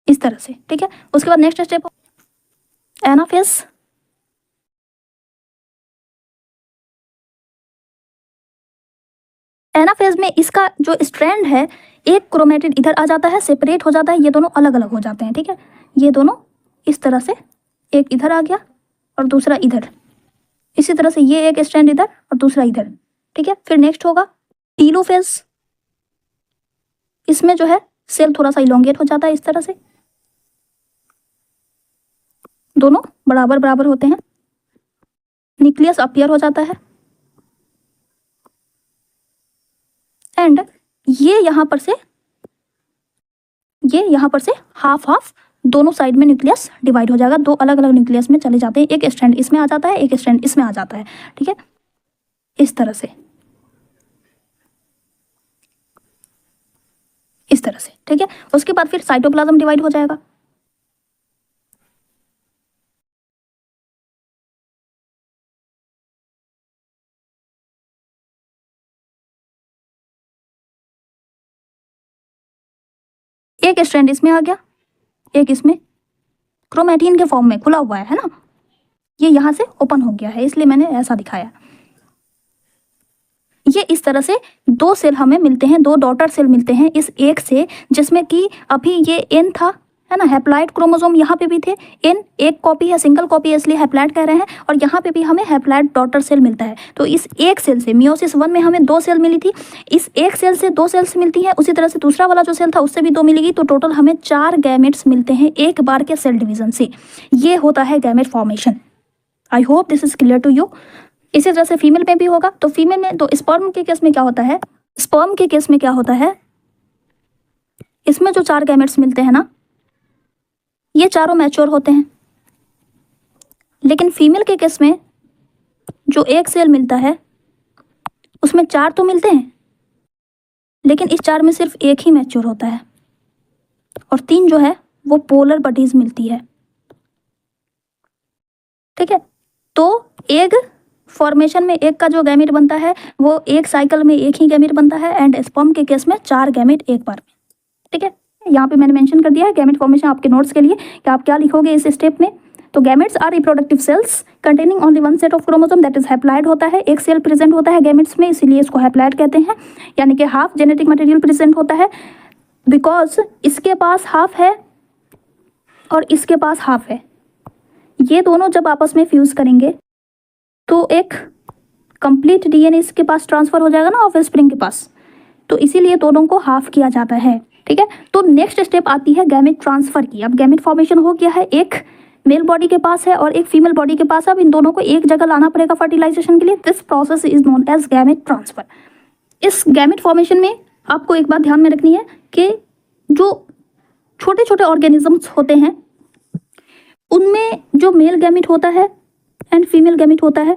इस तरह से। ठीक है, उसके बाद नेक्स्ट स्टेप एनाफेज। एनाफेज में इसका जो स्ट्रैंड है, एक क्रोमेटिड इधर आ जाता है, सेपरेट हो जाता है, ये दोनों अलग अलग हो जाते हैं। ठीक है, ये दोनों इस तरह से, एक इधर आ गया और दूसरा इधर, इसी तरह से ये एक स्ट्रैंड इधर और दूसरा इधर। ठीक है, फिर नेक्स्ट होगा टीलोफेज। इसमें जो है सेल थोड़ा सा इलोंगेट हो जाता है इस तरह से, दोनों बराबर बराबर होते हैं, न्यूक्लियस अपीयर हो जाता है, एंड ये यहाँ पर से, ये यहाँ पर से हाफ हाफ दोनों साइड में न्यूक्लियस डिवाइड हो जाएगा, दो अलग अलग न्यूक्लियस में चले जाते हैं, एक स्ट्रैंड इसमें आ जाता है, एक स्ट्रैंड इसमें आ जाता है। ठीक है, इस तरह से, इस तरह से। ठीक है, उसके बाद फिर साइटोप्लाज्म डिवाइड हो जाएगा। एक स्ट्रैंड इसमें आ गया, एक इसमें क्रोमैटिन के फॉर्म में खुला हुआ है ना, ये यहाँ से ओपन हो गया है, इसलिए मैंने ऐसा दिखाया। ये इस तरह से दो सेल हमें मिलते हैं, दो डॉटर सेल मिलते हैं इस एक से, जिसमें कि अभी ये एन था, है ना, हैप्लॉइड क्रोमोसोम यहाँ पे भी थे, एन एक कॉपी है, सिंगल कॉपी है इसलिए हैप्लॉइड कह रहे हैं, और यहाँ पे भी हमें हैप्लॉइड डॉटर सेल मिलता है। तो इस एक सेल से मियोसिस 1 में हमें 2 सेल मिली थी, इस एक सेल से 2 सेल्स मिलती हैं, उसी तरह से दूसरा वाला जो सेल था उससे भी 2 मिलेगी, तो टोटल हमें 4 गैमेट्स मिलते हैं एक बार के सेल डिवीजन से। ये होता है gamete formation. I hope this is clear to you. इसी तरह से फीमेल में भी होगा। तो फीमेल में, तो स्पर्म के केस में क्या होता है, स्पर्म के केस में क्या होता है, इसमें जो 4 गैमेट्स मिलते हैं ना, ये चारों मैच्योर होते हैं। लेकिन फीमेल के केस में जो एक सेल मिलता है उसमें 4 तो मिलते हैं, लेकिन इस 4 में सिर्फ एक ही मैच्योर होता है, और 3 जो है वो पोलर बडीज मिलती है। ठीक है, तो एग फॉर्मेशन में एक का जो गैमेट बनता है वो एक साइकिल में एक ही गैमेट बनता है, एंड स्पर्म के केस में 4 गैमेट एक बार में। ठीक है, यहाँ पे मैंने मेंशन कर दिया है गैमेट फॉर्मेशन आपके नोट्स के लिए कि आप क्या लिखोगे इस स्टेप में। तो gametes are reproductive cells containing only 1 set of chromosome that is haploid होता है, एक सेल प्रेजेंट होता है गैमेट्स में, इसीलिए इसको हैप्लॉइड कहते हैं, यानी कि हाफ जेनेटिक मटेरियल प्रेजेंट होता है, बिकॉज इसके पास हाफ है और इसके पास हाफ है। ये दोनों जब आपस में फ्यूज करेंगे तो एक कंप्लीट डीएनए इसके पास ट्रांसफर हो जाएगा ना ऑफस्प्रिंग के पास, तो इसीलिए दोनों को हाफ किया जाता है। ठीक है, तो नेक्स्ट स्टेप आती है गैमेट ट्रांसफर की। अब गैमेट फॉर्मेशन हो गया है, एक मेल बॉडी के पास है और एक फीमेल बॉडी के पास है, अब इन दोनों को एक जगह लाना पड़ेगा फर्टिलाइजेशन के लिए। This process is known as gamete transfer. इस गैमेट फॉर्मेशन में आपको एक बात ध्यान में रखनी है कि जो छोटे छोटे ऑर्गेनिजम्स होते हैं उनमें जो मेल गैमेट होता है एंड फीमेल गैमेट होता है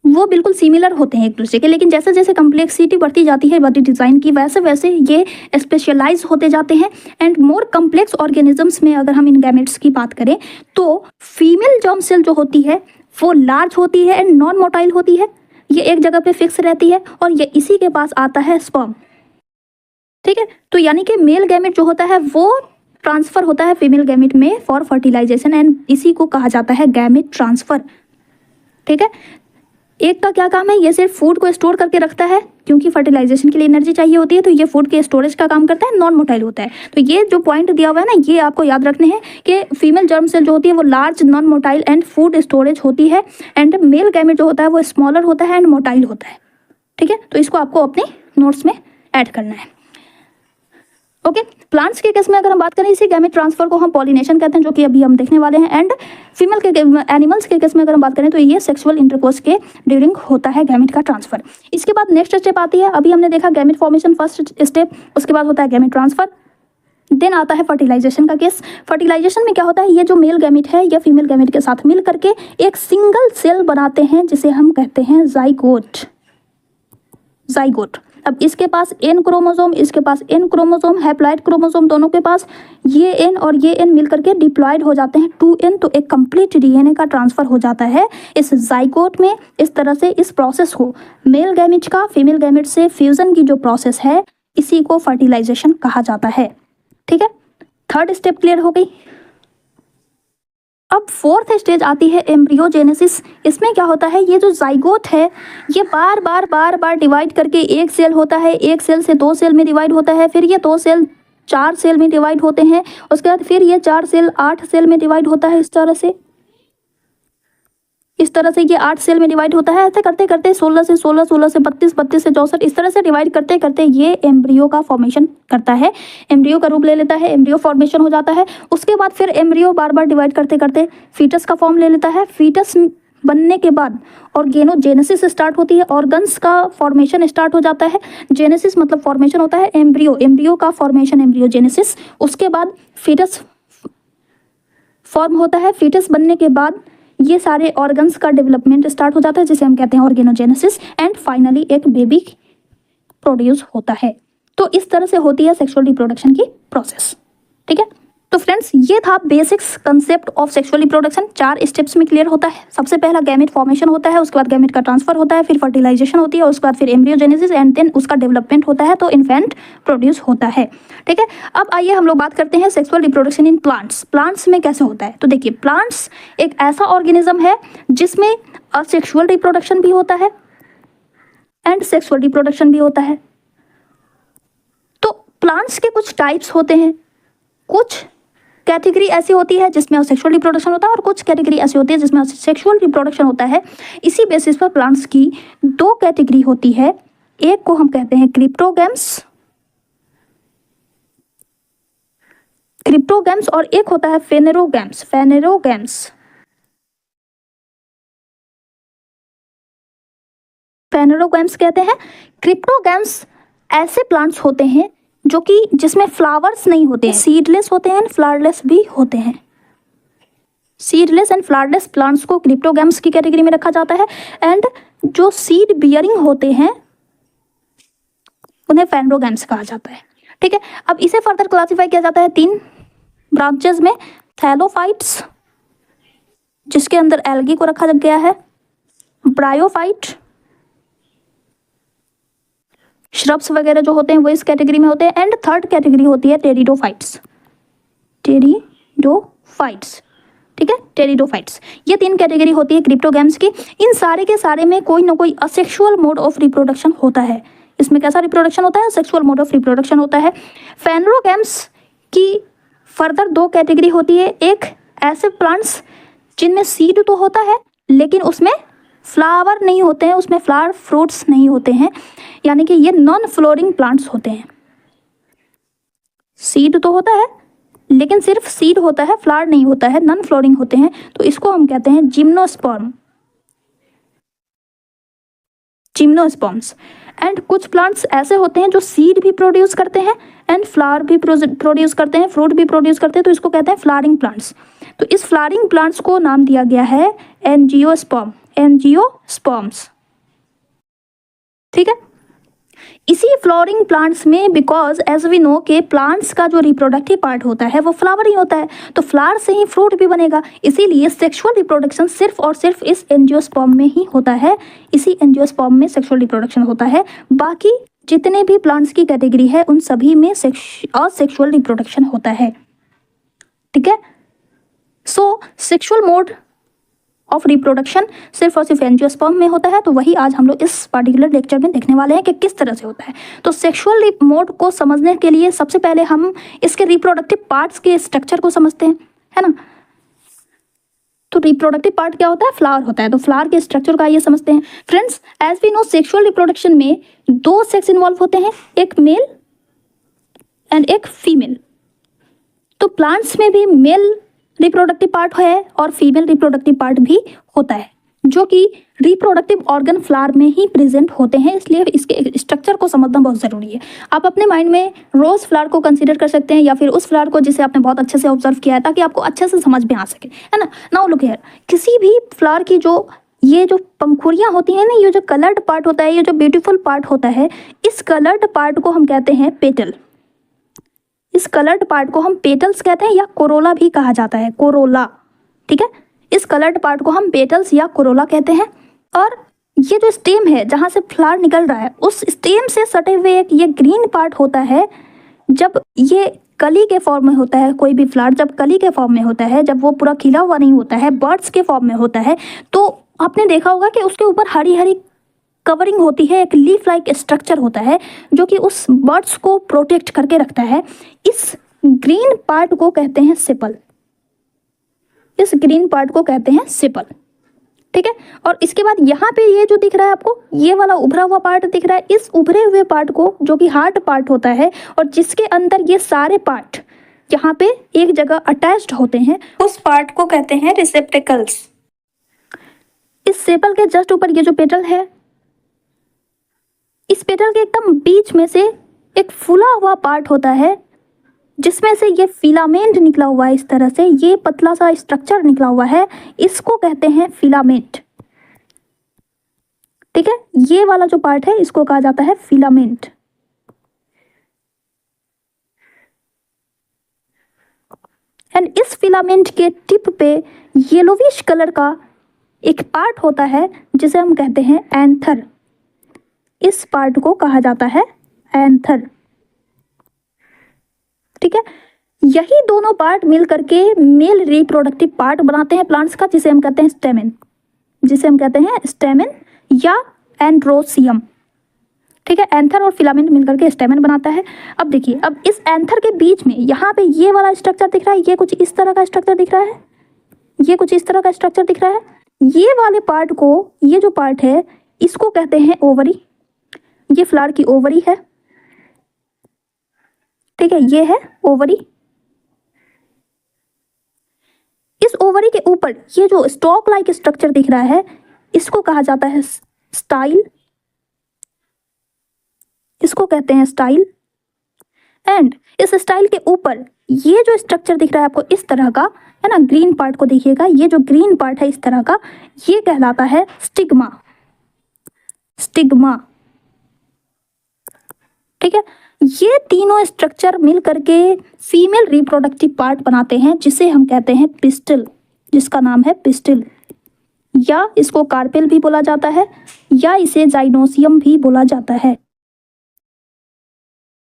वो बिल्कुल सिमिलर होते हैं एक दूसरे के, लेकिन जैसे जैसे कम्प्लेक्सिटी बढ़ती जाती है बॉडी डिज़ाइन की, वैसे वैसे ये स्पेशलाइज होते जाते हैं। एंड मोर कम्प्लेक्स ऑर्गेनिजम्स में अगर हम इन गैमेट्स की बात करें तो फीमेल जर्म सेल जो होती है वो लार्ज होती है एंड नॉन मोटाइल होती है, ये एक जगह पे फिक्स रहती है, और ये इसी के पास आता है स्पर्म। ठीक है, तो यानी कि मेल गैमेट जो होता है वो ट्रांसफर होता है फीमेल गैमेट में फॉर फर्टिलाइजेशन, एंड इसी को कहा जाता है गैमेट ट्रांसफर। ठीक है, एक का क्या काम है, ये सिर्फ फूड को स्टोर करके रखता है, क्योंकि फर्टिलाइजेशन के लिए एनर्जी चाहिए होती है, तो ये फूड के स्टोरेज का काम करता है, नॉन मोटाइल होता है। तो ये जो पॉइंट दिया हुआ है ना, ये आपको याद रखने हैं कि फीमेल जर्म सेल जो होती है वो large, non motile and food storage होती है, एंड मेल गैमेट जो होता है वो स्मॉलर होता है एंड मोटाइल होता है। ठीक है, तो इसको आपको अपने नोट्स में ऐड करना है। ओके, प्लांट्स के केस में अगर हम बात करें, इसी गैमेट ट्रांसफर को हम पॉलिनेशन कहते हैं, जो कि अभी हम देखने वाले हैं। एंड फीमेल के एनिमल्स के केस में अगर हम बात करें तो ये सेक्सुअल इंटरकोर्स के ड्यूरिंग होता है गैमेट का ट्रांसफर। इसके बाद नेक्स्ट स्टेप आती है, अभी हमने देखा गैमेट फॉर्मेशन फर्स्ट स्टेप, उसके बाद होता है गैमेट ट्रांसफर, देन आता है फर्टिलाइजेशन का केस। फर्टिलाइजेशन में क्या होता है, ये जो मेल गैमेट है ये फीमेल गैमेट के साथ मिल करके एक सिंगल सेल बनाते हैं, जिसे हम कहते हैं जाइगोट। जाइगोट, अब इसके पास एन क्रोमोसोम, इसके पास एन क्रोमोसोम, हैप्लॉइड क्रोमोसोम दोनों के पास ये एन और ये एन मिलकर के डिप्लॉयड हो जाते हैं 2n, तो एक कंप्लीट डीएनए का ट्रांसफर हो जाता है इस जाइगोट में। इस तरह से इस प्रोसेस को, मेल गैमेट का फीमेल गैमेट से फ्यूजन की जो प्रोसेस है, इसी को फर्टिलाइजेशन कहा जाता है। ठीक है, थर्ड स्टेप क्लियर हो गई। अब फोर्थ स्टेज आती है एम्ब्रियोजेनेसिस। इसमें क्या होता है, ये जो जाइगोट है ये बार बार डिवाइड करके एक सेल होता है, एक सेल से 2 सेल में डिवाइड होता है, फिर ये 2 सेल 4 सेल में डिवाइड होते हैं, उसके बाद फिर ये 4 सेल 8 सेल में डिवाइड होता है। इस तरह से ये 8 सेल में डिवाइड होता है। ऐसे करते करते 16 से 16, 16 से 32, 32 से 64, इस तरह से डिवाइड करते करते ये एम्ब्रियो का फॉर्मेशन करता है, एम्ब्रियो का रूप ले लेता है, एम्ब्रियो फॉर्मेशन हो जाता है। उसके बाद फिर एम्ब्रियो बार बार डिवाइड करते करते फीटस का फॉर्म ले लेता है। फीटस बनने के बाद ऑर्गेनोजेनेसिस स्टार्ट होती है, ऑर्गन्स का फॉर्मेशन स्टार्ट हो जाता है। जेनेसिस मतलब फॉर्मेशन होता है, एम्ब्रियो, एम्ब्रियो का फॉर्मेशन एम्ब्रियोजेनेसिस। उसके बाद फीटस फॉर्म होता है। फीटस बनने के बाद ये सारे ऑर्गन्स का डेवलपमेंट स्टार्ट हो जाता है, जिसे हम कहते हैं ऑर्गेनोजेनेसिस, एंड फाइनली एक बेबी प्रोड्यूस होता है। तो इस तरह से होती है सेक्सुअल रिप्रोडक्शन की प्रोसेस। ठीक है, तो फ्रेंड्स ये था basics concept of sexual reproduction. 4 steps में क्लियर होता है। सबसे पहला गैमेट फॉर्मेशन होता है, उसके बाद गैमेट का ट्रांसफर होता है, फिर फर्टिलाइजेशन होती है, उसके बाद फिर एम्ब्रियोजेनेसिस एंड देन उसका डेवलपमेंट होता है, तो इन्फेंट प्रोड्यूस होता है। ठीक है, अब आइए हम लोग बात करते हैं sexual reproduction in plants. Plants में कैसे होता है? तो देखिए, प्लांट्स एक ऐसा ऑर्गेनिज्म है जिसमें असेक्सुअल रिप्रोडक्शन भी होता है एंड सेक्सुअल रिप्रोडक्शन भी होता है। तो प्लांट्स के कुछ टाइप्स होते हैं, कुछ कैटेगरी ऐसी होती है जिसमें सेक्सुअल रिप्रोडक्शन होता है और कुछ कैटेगरी ऐसी होती है जिसमें सेक्सुअल रिप्रोडक्शन होता है। इसी बेसिस पर प्लांट्स की 2 कैटेगरी होती है। एक को हम कहते हैं क्रिप्टोगैम्स और एक होता है फेनेरोगैम्स। फेनेरोगैम्स कहते हैं। क्रिप्टोगैम्स ऐसे प्लांट्स होते हैं जो कि जिसमें फ्लावर्स नहीं होते हैं, सीडलेस होते हैं, फ्लावरलेस भी होते हैं। सीडलेस एंड फ्लावरलेस प्लांट्स को क्रिप्टोगैम्स की कैटेगरी में रखा जाता है एंड जो सीड बियरिंग होते हैं उन्हें फेनेरोगैम्स कहा जाता है। ठीक है, अब इसे फर्दर क्लासिफाई किया जाता है 3 ब्रांचेस में। थैलोफाइट्स, जिसके अंदर एल्गी को रखा गया है, ब्रायोफाइट, श्रब्स वगैरह जो होते हैं वो इस कैटेगरी में होते हैं, एंड थर्ड कैटेगरी होती है टेरिडोफाइट्स। ठीक है, टेरिडोफाइट्स। ये 3 कैटेगरी होती है क्रिप्टोगैम्स की। इन सारे के सारे में कोई ना कोई असेक्सुअल मोड ऑफ रिप्रोडक्शन होता है। इसमें कैसा रिप्रोडक्शन होता है? सेक्सुअल मोड ऑफ रिप्रोडक्शन होता है। फेनेरोगैम्स की फर्दर 2 कैटेगरी होती है। एक ऐसे प्लांट्स जिनमें सीड तो होता है लेकिन उसमें फ्लावर नहीं होते हैं, उसमें फ्लावर फ्रूट्स नहीं होते हैं, यानी कि ये नॉन फ्लोरिंग प्लांट्स होते हैं। सीड तो होता है लेकिन सिर्फ सीड होता है, फ्लावर नहीं होता है, नॉन फ्लोरिंग होते हैं, तो इसको हम कहते हैं जिम्नोस्पर्म्स। एंड कुछ प्लांट्स ऐसे होते हैं जो सीड भी प्रोड्यूस करते हैं एंड फ्लावर भी प्रोड्यूस करते हैं, फ्रूट भी प्रोड्यूस करते हैं, तो इसको कहते हैं फ्लावरिंग प्लांट्स। तो इस फ्लावरिंग प्लांट्स को नाम दिया गया है एंजियोस्पर्म्स। ठीक है, इसी फ्लोरिंग प्लांट्स में, बिकॉज एज वी नो के प्लांट्स का जो रिप्रोडक्टिव पार्ट होता है वो फ्लावर ही होता है, तो फ्लावर से ही फ्रूट भी बनेगा, इसीलिए सेक्सुअल रिप्रोडक्शन सिर्फ और सिर्फ इस एंजियोस्पर्म में ही होता है। इसी एंजियोस्पर्म में सेक्सुअल रिप्रोडक्शन होता है। बाकी जितने भी प्लांट्स की कैटेगरी है उन सभी में असेक्सुअल रिप्रोडक्शन होता है। ठीक है, सो सेक्सुअल मोड ऑफ रिप्रोडक्शन सिर्फ और सिर्फ एंजियोस्पर्म में होता है। तो वही आज हम लोग इस पर्टिकुलर लेक्चर में देखने वाले हैं कि किस तरह से होता है। तो सेक्सुअल मोड को समझने के लिए सबसे पहले हम इसके रिप्रोडक्टिव पार्ट्स के स्ट्रक्चर को समझते हैं, है ना। तो रिप्रोडक्टिव पार्ट क्या होता है? फ्लावर होता है। तो फ्लावर के स्ट्रक्चर का ये समझते हैं। Friends, as we know sexual reproduction में 2 सेक्स इन्वॉल्व होते हैं, एक मेल एंड एक फीमेल। तो प्लांट्स में भी मेल रिप्रोडक्टिव पार्ट है और फीमेल रिप्रोडक्टिव पार्ट भी होता है, जो कि रिप्रोडक्टिव ऑर्गन फ्लावर में ही प्रेजेंट होते हैं, इसलिए इसके स्ट्रक्चर को समझना बहुत ज़रूरी है। आप अपने माइंड में रोज़ फ्लावर को कंसीडर कर सकते हैं या फिर उस फ्लावर को जिसे आपने बहुत अच्छे से ऑब्जर्व किया है, ताकि आपको अच्छे से समझ में आ सके, है ना। नाउ लुक हियर, किसी भी फ्लावर की ये जो पंखुड़ियाँ होती हैं ना, ये जो कलर्ड पार्ट होता है, ये जो ब्यूटीफुल पार्ट होता है, इस कलर्ड पार्ट को हम कहते हैं पेटल। इस कलर्ड पार्ट को हम पेटल्स कहते हैं या कोरोला भी कहा जाता है, कोरोला। ठीक है, इस कलर्ड पार्ट को हम पेटल्स या कोरोला कहते हैं। और ये जो स्टेम है जहाँ से फ्लावर निकल रहा है, उस स्टेम से सटे हुए एक ये ग्रीन पार्ट होता है। जब ये कली के फॉर्म में होता है, कोई भी फ्लावर जब कली के फॉर्म में होता है, जब वो पूरा खिला हुआ नहीं होता है, बर्ड्स के फॉर्म में होता है, तो आपने देखा होगा कि उसके ऊपर हरी हरी कवरिंग होती है, एक लीफ लाइक स्ट्रक्चर होता है जो कि उस बर्ड्स को प्रोटेक्ट करके रखता है। इस ग्रीन पार्ट को कहते हैं सेपल। इस ग्रीन पार्ट को कहते हैं सेपल। ठीक है, और इसके बाद यहाँ पे ये जो दिख रहा है आपको, ये वाला उभरा हुआ पार्ट दिख रहा है, इस उभरे हुए पार्ट को, जो कि हार्ड पार्ट होता है और जिसके अंदर ये सारे पार्ट यहाँ पे एक जगह अटैच्ड होते हैं, उस पार्ट को कहते हैं रिसेप्टेकल्स। इस सेपल के जस्ट ऊपर ये जो पेटल है, इस पेटल के एकदम बीच में से एक फूला हुआ पार्ट होता है जिसमें से ये फिलामेंट निकला हुआ है। इस तरह से ये पतला सा स्ट्रक्चर निकला हुआ है, इसको कहते हैं फिलामेंट। ठीक है, ये वाला जो पार्ट है इसको कहा जाता है फिलामेंट। एंड इस फिलामेंट के टिप पे येलोविश कलर का एक पार्ट होता है जिसे हम कहते हैं एंथर। इस पार्ट को कहा जाता है एंथर। ठीक है, यही दोनों पार्ट मिल करके मेल रिप्रोडक्टिव पार्ट बनाते हैं प्लांट्स का, जिसे हम कहते हैं स्टेमेन, जिसे हम कहते हैं स्टेमेन या एंड्रोसियम। ठीक है, एंथर और फिलामेंट मिलकर के स्टेमेन बनाता है। अब देखिए, अब इस एंथर के बीच में यहाँ पे ये वाला स्ट्रक्चर दिख रहा है, ये कुछ इस तरह का स्ट्रक्चर दिख रहा है, ये कुछ इस तरह का स्ट्रक्चर दिख रहा है। ये वाले पार्ट को, ये जो पार्ट है इसको कहते हैं ओवरी। ये फ्लावर की ओवरी है। ठीक है, ये है ओवरी। इस ओवरी के ऊपर ये जो स्टॉक लाइक स्ट्रक्चर दिख रहा है इसको कहा जाता है स्टाइल, इसको कहते हैं स्टाइल। एंड इस स्टाइल के ऊपर ये जो स्ट्रक्चर दिख रहा है आपको इस तरह का, है ना, ग्रीन पार्ट को देखिएगा, ये जो ग्रीन पार्ट है इस तरह का, ये कहलाता है स्टिग्मा। स्टिग्मा। ठीक है, ये तीनों स्ट्रक्चर मिल करके फीमेल रिप्रोडक्टिव पार्ट बनाते हैं जिसे हम कहते हैं पिस्टिल, जिसका नाम है पिस्टिल, या इसको कार्पेल भी बोला जाता है, या इसे जाइनोसियम भी बोला जाता है।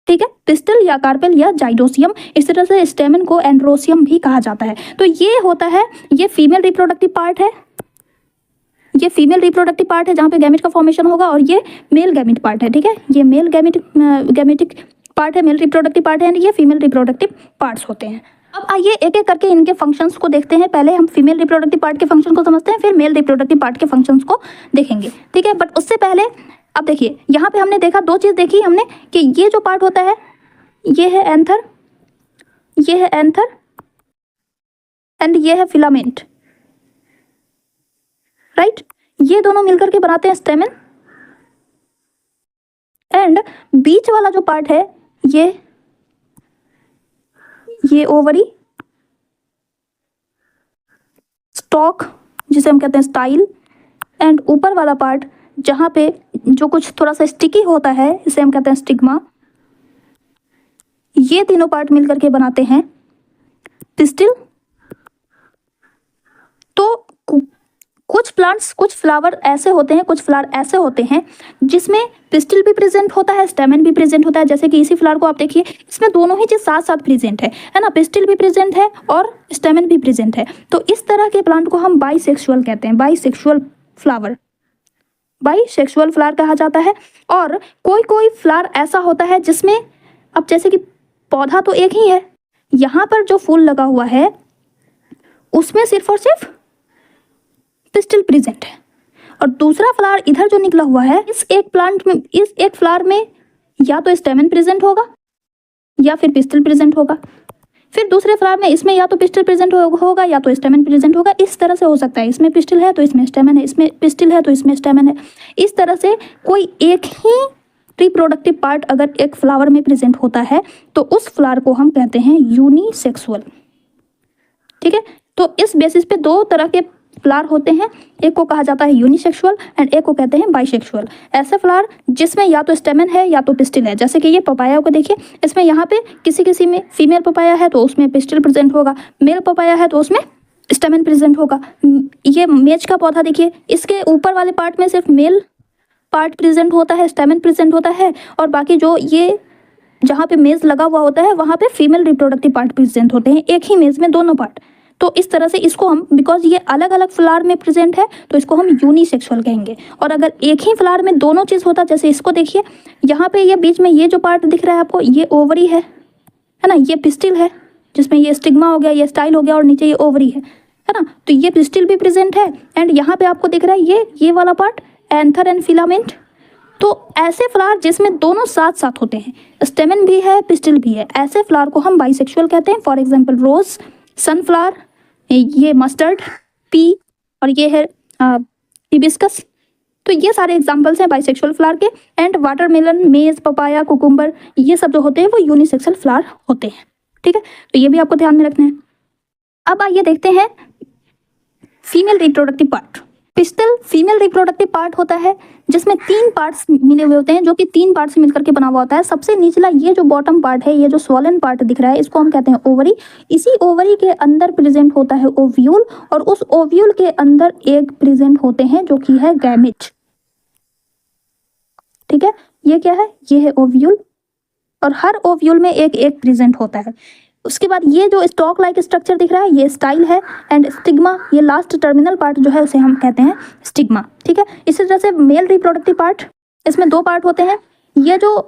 ठीक है, पिस्टिल या कार्पेल या जाइडोसियम, इस तरह से स्टेमन को एंड्रोसियम भी कहा जाता है। तो ये होता है, ये फीमेल रिप्रोडक्टिव पार्ट है, ये फीमेल रिप्रोडक्टिव पार्ट है जहाँ पे गैमेट का फॉर्मेशन होगा, और ये मेल गैमेट पार्ट है। ठीक है, ये मेल गैमेटिक पार्ट है, मेल रिप्रोडक्टिव पार्ट है, एंड ये फीमेल रिप्रोडक्टिव पार्ट्स होते हैं। अब आइए एक एक करके इनके फंक्शंस को देखते हैं। पहले हम फीमेल रिप्रोडक्टिव पार्ट के फंक्शन को समझते हैं, फिर मेल रिप्रोडक्टिव पार्ट के फंक्शंस को देखेंगे। ठीक है, बट उससे पहले अब देखिए, यहाँ पे हमने देखा, दो चीज़ देखी हमने कि ये जो पार्ट होता है ये है एंथर, ये है एंथर, एंड ये है फिलामेंट। राइट, ये दोनों मिलकर के बनाते हैं स्टेमन। एंड बीच वाला जो पार्ट है ये ओवरी, स्टॉक जिसे हम कहते हैं स्टाइल, एंड ऊपर वाला पार्ट जहाँ पे जो कुछ थोड़ा सा स्टिकी होता है इसे हम कहते हैं स्टिग्मा। ये तीनों पार्ट मिलकर के बनाते हैं पिस्टिल। तो कुछ प्लांट्स, कुछ फ्लावर ऐसे होते हैं, कुछ फ्लावर ऐसे होते हैं जिसमें पिस्टिल भी प्रेजेंट होता है, स्टेमन भी प्रेजेंट होता है। जैसे कि इसी फ्लावर को आप देखिए, इसमें दोनों ही चीज साथ साथ प्रेजेंट है ना, पिस्टिल भी प्रेजेंट है और स्टेमन भी प्रेजेंट है। तो इस तरह के प्लांट को हम बाइसेक्सुअल कहते हैं, बाइसेक्सुअल फ्लावर, बाइसेक्सुअल फ्लावर कहा जाता है। और कोई कोई फ्लावर ऐसा होता है जिसमें, अब जैसे कि पौधा तो एक ही है, यहाँ पर जो फूल लगा हुआ है उसमें सिर्फ और सिर्फ पिस्टिल प्रेजेंट है, और दूसरा फ्लावर इधर जो निकला हुआ है, इस एक प्लांट में, इस एक फ्लावर में या तो स्टेमन प्रेजेंट होगा या फिर पिस्टिल प्रेजेंट होगा। फिर दूसरे फ्लावर में इसमें या तो पिस्टिल प्रेजेंट होगा या तो स्टेमन प्रेजेंट होगा। इस तरह से हो सकता है, इसमें पिस्टिल है तो इसमें स्टेमन है, इसमें पिस्टिल है तो इसमें स्टेमन है। इस तरह से कोई एक ही रिप्रोडक्टिव पार्ट अगर एक फ्लावर में प्रेजेंट होता है तो उस फ्लावर को हम कहते हैं यूनिसेक्सुअल। ठीक है, तो इस बेसिस पे दो तरह के फ्लावर होते हैं, एक को कहा जाता है यूनिसेक्सुअल एंड एक को कहते हैं बाइसेक्सुअल। ऐसे फ्लावर जिसमें या तो स्टेमन है या तो पिस्टिल है, जैसे कि ये पपाया को देखिए, इसमें यहाँ पे किसी किसी में फीमेल पपाया है तो उसमें पिस्टिल प्रेजेंट होगा, मेल पपाया है तो उसमें स्टेमन प्रेजेंट होगा। ये मेज का पौधा देखिए, इसके ऊपर वाले पार्ट में सिर्फ मेल पार्ट प्रेजेंट होता है, स्टेमन प्रेजेंट होता है, और बाकी जो ये जहाँ पे मेज लगा हुआ होता है वहाँ पे फीमेल रिप्रोडक्टिव पार्ट प्रेजेंट होते हैं, एक ही मेज में दोनों पार्ट। तो इस तरह से इसको हम, बिकॉज ये अलग अलग फ्लावर में प्रेजेंट है तो इसको हम यूनिसेक्सुअल कहेंगे। और अगर एक ही फ्लावर में दोनों चीज़ होता, जैसे इसको देखिए, यहाँ पे ये बीच में ये जो पार्ट दिख रहा है आपको, ये ओवरी है ना, ये पिस्टिल है जिसमें ये स्टिग्मा हो गया, ये स्टाइल हो गया, और नीचे ये ओवरी है ना, तो ये पिस्टिल भी प्रेजेंट है। एंड यहाँ पे आपको दिख रहा है ये वाला पार्ट एंथर एंड फिलामेंट। तो ऐसे फ्लावर जिसमें दोनों साथ साथ होते हैं, स्टेमन भी है पिस्टिल भी है, ऐसे फ्लावर को हम बाइसेक्सुअल कहते हैं। फॉर एग्जाम्पल रोज, सनफ्लावर, ये मस्टर्ड, पी, और ये है हिबिस्कस। तो ये सारे एग्जांपल्स हैं बाइसेक्सुअल फ्लावर के। एंड वाटरमेलन, मेज, पपाया, कुकुम्बर, ये सब जो होते हैं वो यूनिसेक्सुअल फ्लावर होते हैं। ठीक है, तो ये भी आपको ध्यान में रखना है। अब आइए देखते हैं female reproductive part. Pistol female reproductive part होता है जिसमें 3 पार्ट्स मिले हुए होते हैं, जो कि 3 पार्ट से मिलकर के बना हुआ होता है। सबसे निचला ये जो बॉटम पार्ट है, ये जो स्वॉलन पार्ट दिख रहा है, इसको हम कहते हैं ओवरी। इसी ओवरी के अंदर प्रेजेंट होता है ओव्यूल, और उस ओव्यूल के अंदर एग प्रेजेंट होते हैं जो कि है गैमेट। ठीक है, ये क्या है, ये है ओव्यूल, और हर ओव्यूल में एक एग प्रेजेंट होता है। उसके बाद ये जो स्टॉक लाइक स्ट्रक्चर दिख रहा है, ये स्टाइल है, एंड स्टिग्मा, ये लास्ट टर्मिनल पार्ट जो है उसे हम कहते हैं स्टिग्मा। ठीक है, इसी तरह से मेल रिप्रोडक्टिव पार्ट, इसमें 2 पार्ट होते हैं। ये जो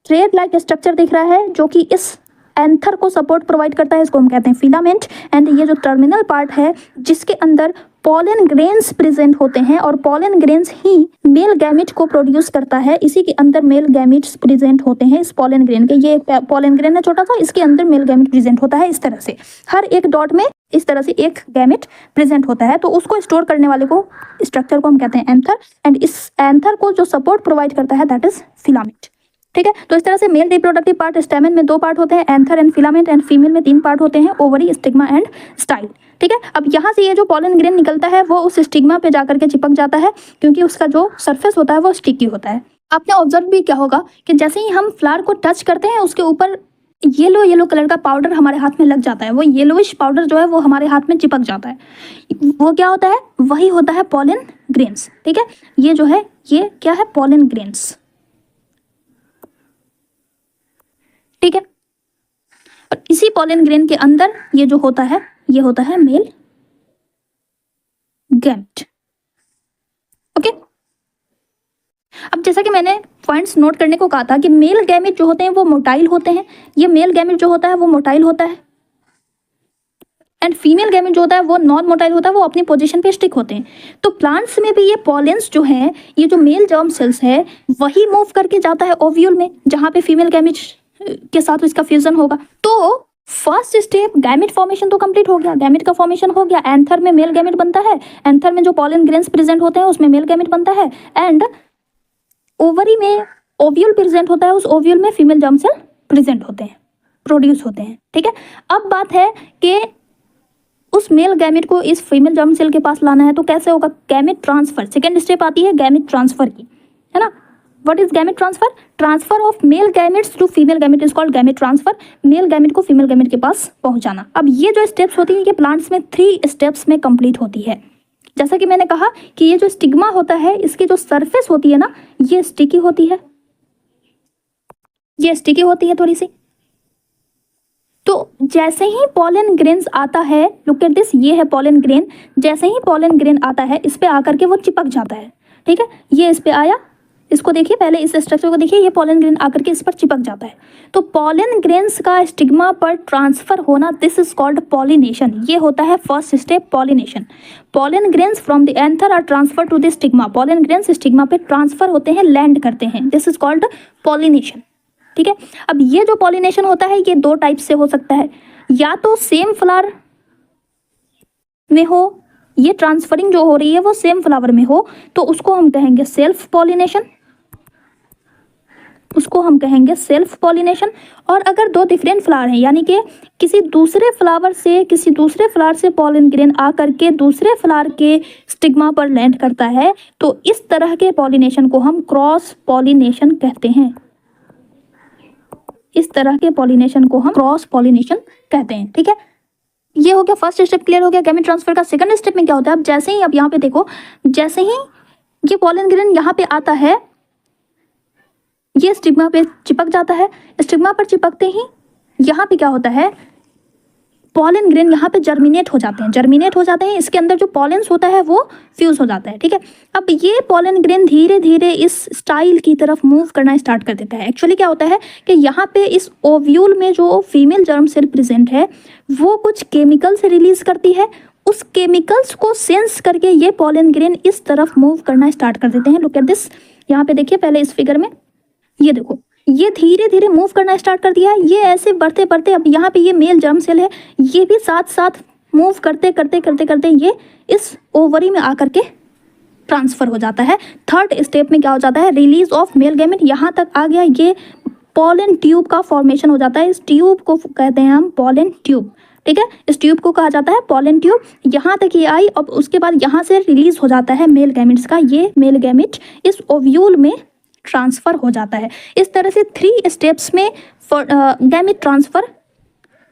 थ्रेड लाइक स्ट्रक्चर दिख रहा है जो कि इस एंथर को सपोर्ट प्रोवाइड करता है, इसको हम कहते हैं फिलामेंट। एंड ये जो टर्मिनल पार्ट है जिसके अंदर पॉलन ग्रेन्स प्रेजेंट होते हैं, और पॉलन ग्रेन्स ही मेल गैमेट को प्रोड्यूस करता है। इसी के अंदर मेल गैमेट्स प्रेजेंट होते हैं इस पॉलन ग्रेन के। ये पॉलन ग्रेन है छोटा सा, इसके अंदर मेल गैमेट प्रेजेंट होता है। इस तरह से हर एक डॉट में इस तरह से एक गैमेट प्रेजेंट होता है। तो उसको स्टोर करने वाले को, स्ट्रक्चर को हम कहते हैं एंथर, एंड इस एंथर को जो सपोर्ट प्रोवाइड करता है दैट इज फिलामेंट। ठीक है, तो इस तरह से मेल रिप्रोडक्टिव पार्ट, स्टैमेन में 2 पार्ट होते हैं, anther and filament, and female में 3 पार्ट होते हैं, ओवरी, स्टिग्मा एंड स्टाइल। ठीक है, अब यहाँ से ये जो पॉलन ग्रेन निकलता है वो उस स्टिग्मा पे जाकर के चिपक जाता है, क्योंकि उसका जो सरफेस होता है वो स्टिकी होता है। आपने ऑब्जर्व भी क्या होगा कि जैसे ही हम फ्लावर को टच करते हैं उसके ऊपर येलो कलर का पाउडर हमारे हाथ में लग जाता है। वो येलोइश पाउडर जो है वो हमारे हाथ में चिपक जाता है। वो क्या होता है, वही होता है पॉलन ग्रेन्स। ठीक है, ये जो है ये क्या है, पॉलन ग्रेन्स। ठीक है, और इसी पॉलन ग्रेन के अंदर ये जो होता है, ये होता है मेल गैमेट। ओके, अब जैसा कि मैंने पॉइंट्स नोट करने को कहा था कि मेल गैमेट जो होते हैं वो मोटाइल होते हैं। ये मेल गैमेट जो होता है वो मोटाइल होता है, एंड फीमेल गैमेट जो होता है वो नॉन मोटाइल होता है, वो अपनी पोजीशन पे स्टिक होते हैं। तो प्लांट्स में भी ये पॉलेंस जो है, ये जो मेल जर्म सेल्स है, वही मूव करके जाता है ओव्यूल में, जहाँ पे फीमेल गैमेट के साथ इसका फ्यूजन होगा। तो फर्स्ट स्टेप गैमेट फॉर्मेशन तो कंप्लीट हो गया, गैमेट का फॉर्मेशन हो गया। एंथर में मेल गैमेट बनता है, एंथर में जो पॉलन ग्रेन्स प्रेजेंट होते हैं उसमें मेल गैमेट बनता है, एंड ओवरी में ओव्यूल प्रेजेंट होता है, उस ओव्यूल में फीमेल जर्म सेल प्रेजेंट होते हैं, प्रोड्यूस होते हैं। ठीक है, अब बात है कि उस मेल गैमेट को इस फीमेल जर्म सेल के पास लाना है, तो कैसे होगा, गैमेट ट्रांसफर। सेकेंड स्टेप आती है गैमेट ट्रांसफर की, है ना। What is gamete transfer? Transfer of male gametes to female gamete is called gamete transfer. Male gamete को फीमेल गैमेट के पास पहुंचाना। अब ये जो स्टेप्स होती है ये प्लांट्स में 3 स्टेप्स में कंप्लीट होती है। जैसा कि मैंने कहा कि ये जो स्टिग्मा होता है, इसकी जो सरफेस होती है ना, ये स्टिकी होती है, ये स्टिकी होती है थोड़ी सी। तो जैसे ही पॉलन ग्रेन्स आता है, लुक एट दिस, ये है पॉलन ग्रेन। जैसे ही पॉलन ग्रेन आता है इस पे आकर के वो चिपक जाता है। ठीक है, ये इस पे आया, इसको देखिए, पहले इस स्ट्रक्चर को देखिए, ये पॉलन ग्रेन आकर के इस पर चिपक जाता है। तो पॉलन ग्रेन्स का स्टिग्मा पर ट्रांसफर होना, दिस इज कॉल्ड पॉलिनेशन। ये होता है first step, pollination. Pollen grains from the anther are transfer to the stigma. Pollen grains stigma पे ट्रांसफर होते हैं, लैंड करते हैं, दिस इज कॉल्ड पॉलिनेशन। ठीक है, अब ये जो पॉलिनेशन होता है ये 2 टाइप से हो सकता है, या तो सेम फ्लावर में हो, ये ट्रांसफरिंग जो हो रही है वो सेम फ्लावर में हो, तो उसको हम कहेंगे सेल्फ पॉलिनेशन, उसको हम कहेंगे सेल्फ पॉलिनेशन। और अगर 2 डिफरेंट फ्लावर हैं, यानी कि किसी दूसरे फ्लावर से पॉलन ग्रेन आकर के दूसरे फ्लावर के स्टिग्मा पर लैंड करता है, तो इस तरह के पॉलिनेशन को हम क्रॉस पॉलिनेशन कहते हैं। इस तरह के पॉलिनेशन को हम क्रॉस पॉलिनेशन कहते हैं। ठीक है, ये हो गया फर्स्ट स्टेप, क्लियर हो गया गैमेट ट्रांसफर का। सेकंड स्टेप में क्या होता है, अब जैसे ही, अब यहाँ पे देखो, जैसे ही ये पॉलन ग्रेन यहाँ पे आता है, ये स्टिग्मा पे चिपक जाता है। स्टिग्मा पर चिपकते ही यहाँ पे क्या होता है, पॉलन ग्रेन यहाँ पे जर्मिनेट हो जाते हैं, इसके अंदर जो पॉलेंस होता है वो फ्यूज हो जाता है। ठीक है, अब ये पॉलन ग्रेन धीरे धीरे इस स्टाइल की तरफ मूव करना स्टार्ट कर देता है। एक्चुअली क्या होता है कि यहाँ पे इस ओव्यूल में जो फीमेल जर्म सेल प्रेजेंट है वो कुछ केमिकल्स रिलीज करती है, उस केमिकल्स को सेंस करके ये पॉलन ग्रेन इस तरफ मूव करना स्टार्ट कर देते हैं। लुक एट दिस, यहाँ पे देखिए, पहले इस फिगर में ये देखो, ये धीरे धीरे मूव करना स्टार्ट कर दिया है। ये ऐसे बढ़ते बढ़ते, अब यहाँ पे ये मेल जर्म सेल है, ये भी साथ साथ मूव करते करते ये इस ओवरी में आकर के ट्रांसफर हो जाता है। थर्ड स्टेप में क्या हो जाता है, रिलीज ऑफ मेल गैमेट। यहाँ तक आ गया, ये पॉलन ट्यूब का फॉर्मेशन हो जाता है। इस ट्यूब को कहते हैं हम पॉलन ट्यूब। ठीक है। इस ट्यूब को कहा जाता है पॉलन ट्यूब। यहाँ तक ये आई, अब उसके बाद यहाँ से रिलीज हो जाता है मेल गैमेट्स का। ये मेल गैमेट इस ओव्यूल में ट्रांसफर हो जाता है। इस तरह से 3 स्टेप्स में गैमेट ट्रांसफर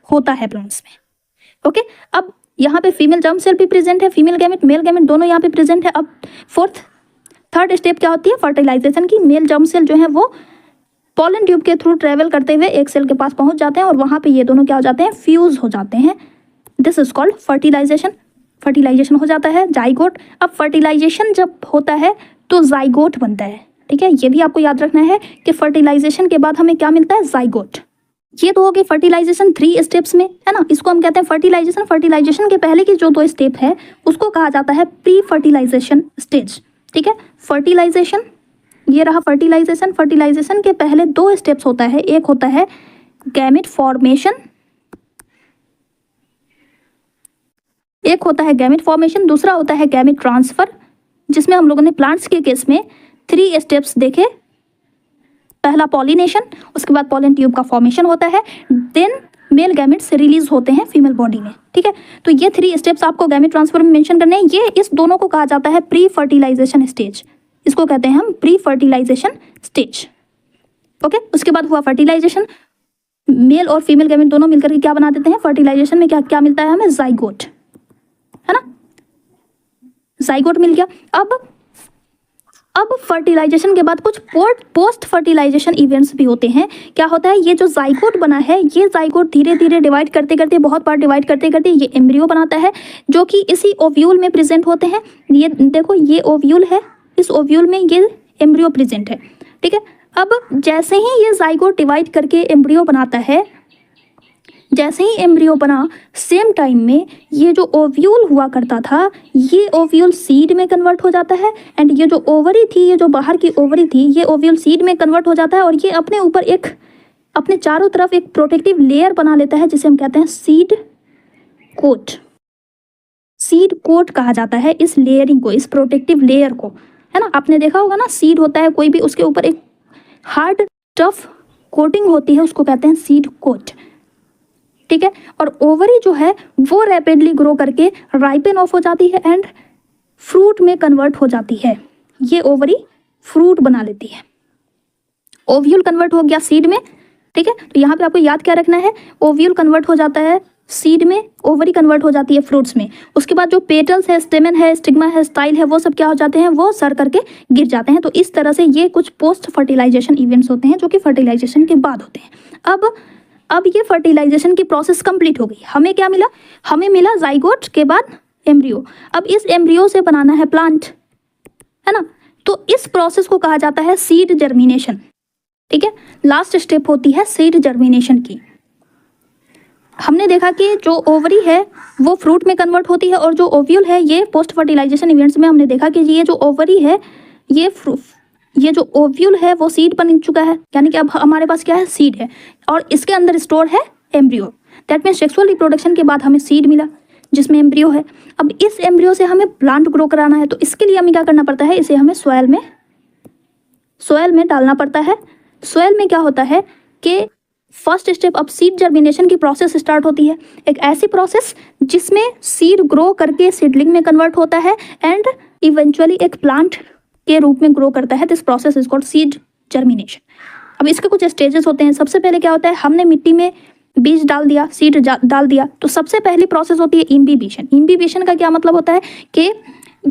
होता है प्लांट्स में। ओके, अब यहाँ पे फीमेल जर्म सेल भी प्रेजेंट है, फीमेल गैमेट मेल गैमेट दोनों यहाँ पे प्रेजेंट है। अब थर्ड स्टेप क्या होती है, फर्टिलाइजेशन की। मेल जर्म सेल जो है वो पॉलन ट्यूब के थ्रू ट्रेवल करते हुए एक सेल के पास पहुंच जाते हैं और वहां पे ये दोनों क्या हो जाते हैं, फ्यूज हो जाते हैं। This is called fertilisation. Fertilisation हो जाता है, जाइगोट। अब फर्टिलाइजेशन जब होता है तो जाइगोट बनता है। ठीक है, ये भी आपको याद रखना है कि फर्टिलाइजेशन के बाद हमें क्या मिलता है, जाइगोट। ये तो हो गई फर्टिलाइजेशन 3 स्टेप्स में, है ना। इसको हम कहते हैं फर्टिलाइजेशन। फर्टिलाइजेशन के पहले की जो 2 स्टेप है उसको कहा जाता है प्री फर्टिलाइजेशन स्टेज। ठीक है, फर्टिलाइजेशन, ये रहा फर्टिलाइजेशन। फर्टिलाइजेशन के पहले 2 स्टेप्स होता है, एक होता है गैमेट फॉर्मेशन, एक होता है गैमेट फॉर्मेशन, दूसरा होता है गैमेट ट्रांसफर, जिसमें हम लोगों ने प्लांट्स के केस में 3 स्टेप्स देखे। पहला पॉलिनेशन, उसके बाद पॉलन ट्यूब का फॉर्मेशन होता है, देन मेल गैमेट्स रिलीज होते हैं फीमेल बॉडी में। ठीक है, तो ये 3 स्टेप्स आपको गैमेट ट्रांसफर में मेंशन करने हैं। ये इस दोनों को कहा जाता है प्री फर्टिलाइजेशन स्टेज। इसको कहते हैं हम प्री फर्टिलाइजेशन स्टेज। ओके, उसके बाद हुआ फर्टिलाइजेशन। मेल और फीमेल गैमेट दोनों मिलकर के क्या बना देते हैं, फर्टिलाइजेशन में क्या क्या मिलता है हमें, जाइगोट, है ना। जाइगोट मिल गया। अब फर्टिलाइजेशन के बाद कुछ पोस्ट फर्टिलाइजेशन इवेंट्स भी होते हैं। क्या होता है, ये जो जाइगोट बना है, ये जाइगोट धीरे धीरे डिवाइड करते करते, बहुत बार डिवाइड करते करते ये एम्ब्रियो बनाता है, जो कि इसी ओव्यूल में प्रेजेंट होते हैं। ये देखो, ये ओव्यूल है, इस ओव्यूल में ये एम्ब्रियो प्रेजेंट है। ठीक है, अब जैसे ही ये जाइगोट डिवाइड करके एम्ब्रियो बनाता है, जैसे ही एम्ब्रियो बना, सेम टाइम में ये जो ओव्यूल हुआ करता था, ये ओव्यूल सीड में कन्वर्ट हो जाता है। एंड ये जो ओवरी थी, ये जो बाहर की ओवरी थी, ये ओव्यूल सीड में कन्वर्ट हो जाता है और ये अपने ऊपर एक, अपने चारों तरफ एक प्रोटेक्टिव लेयर बना लेता है, जिसे हम कहते हैं सीड कोट। सीड कोट कहा जाता है इस लेयरिंग को, इस प्रोटेक्टिव लेयर को, है ना। आपने देखा होगा ना, सीड होता है कोई भी, उसके ऊपर एक हार्ड टफ कोटिंग होती है, उसको कहते हैं सीड कोट। ठीक है, और ओवरी जो है वो रैपिडली ग्रो करके राइपन ऑफ हो जाती है एंड फ्रूट में कन्वर्ट हो जाती है। ये ओवरी फ्रूट बना लेती है। ओव्यूल कन्वर्ट हो गया सीड में। ठीक है, तो यहाँ पे आपको याद क्या रखना है, ओव्यूल कन्वर्ट हो जाता है सीड में, ओवरी कन्वर्ट हो जाती है फ्रूट्स में। उसके बाद जो पेटल्स है, स्टेमन है, स्टिग्मा है, स्टाइल है, वो सब क्या हो जाते हैं, वो सर करके गिर जाते हैं। तो इस तरह से ये कुछ पोस्ट फर्टिलाइजेशन इवेंट्स होते हैं जो कि फर्टिलाइजेशन के बाद होते हैं। अब ये फर्टिलाइजेशन की प्रोसेस कंप्लीट हो गई। हमें क्या मिला, हमें मिला जाइगोट के बाद एम्ब्रियो। अब इस एम्ब्रियो से बनाना है प्लांट, है ना। तो इस प्रोसेस को कहा जाता है सीड जर्मिनेशन। ठीक है, लास्ट स्टेप होती है सीड जर्मिनेशन की। हमने देखा कि जो ओवरी है वो फ्रूट में कन्वर्ट होती है और जो ओव्यूल है, ये पोस्ट फर्टिलाइजेशन इवेंट्स में हमने देखा कि ये जो ओवरी है, ये जो ओव्यूल है वो सीड बन चुका है, यानी कि अब हमारे पास क्या है, सीड है और इसके अंदर स्टोर है embryo. That means sexual reproduction के बाद हमें सीड मिला जिसमें एम्ब्रियो है। अब इस एम्ब्रियो से हमें प्लांट ग्रो कराना है, तो इसके लिए हमें क्या करना पड़ता है, इसे हमें सॉयल में डालना पड़ता है। सॉयल में क्या होता है कि फर्स्ट स्टेप, अब सीड जर्मिनेशन की प्रोसेस स्टार्ट होती है। एक ऐसी प्रोसेस जिसमें सीड ग्रो करके सीडलिंग में कन्वर्ट होता है एंड इवेंचुअली एक प्लांट के रूप में ग्रो करता है। This process is called seed germination. अब इसके कुछ स्टेजेस होते हैं। सबसे पहले क्या होता है, हमने मिट्टी में बीज डाल दिया, सीड डाल दिया, तो सबसे पहली प्रोसेस होती है इम्बिबिशन। इम्बिबिशन का क्या मतलब होता है कि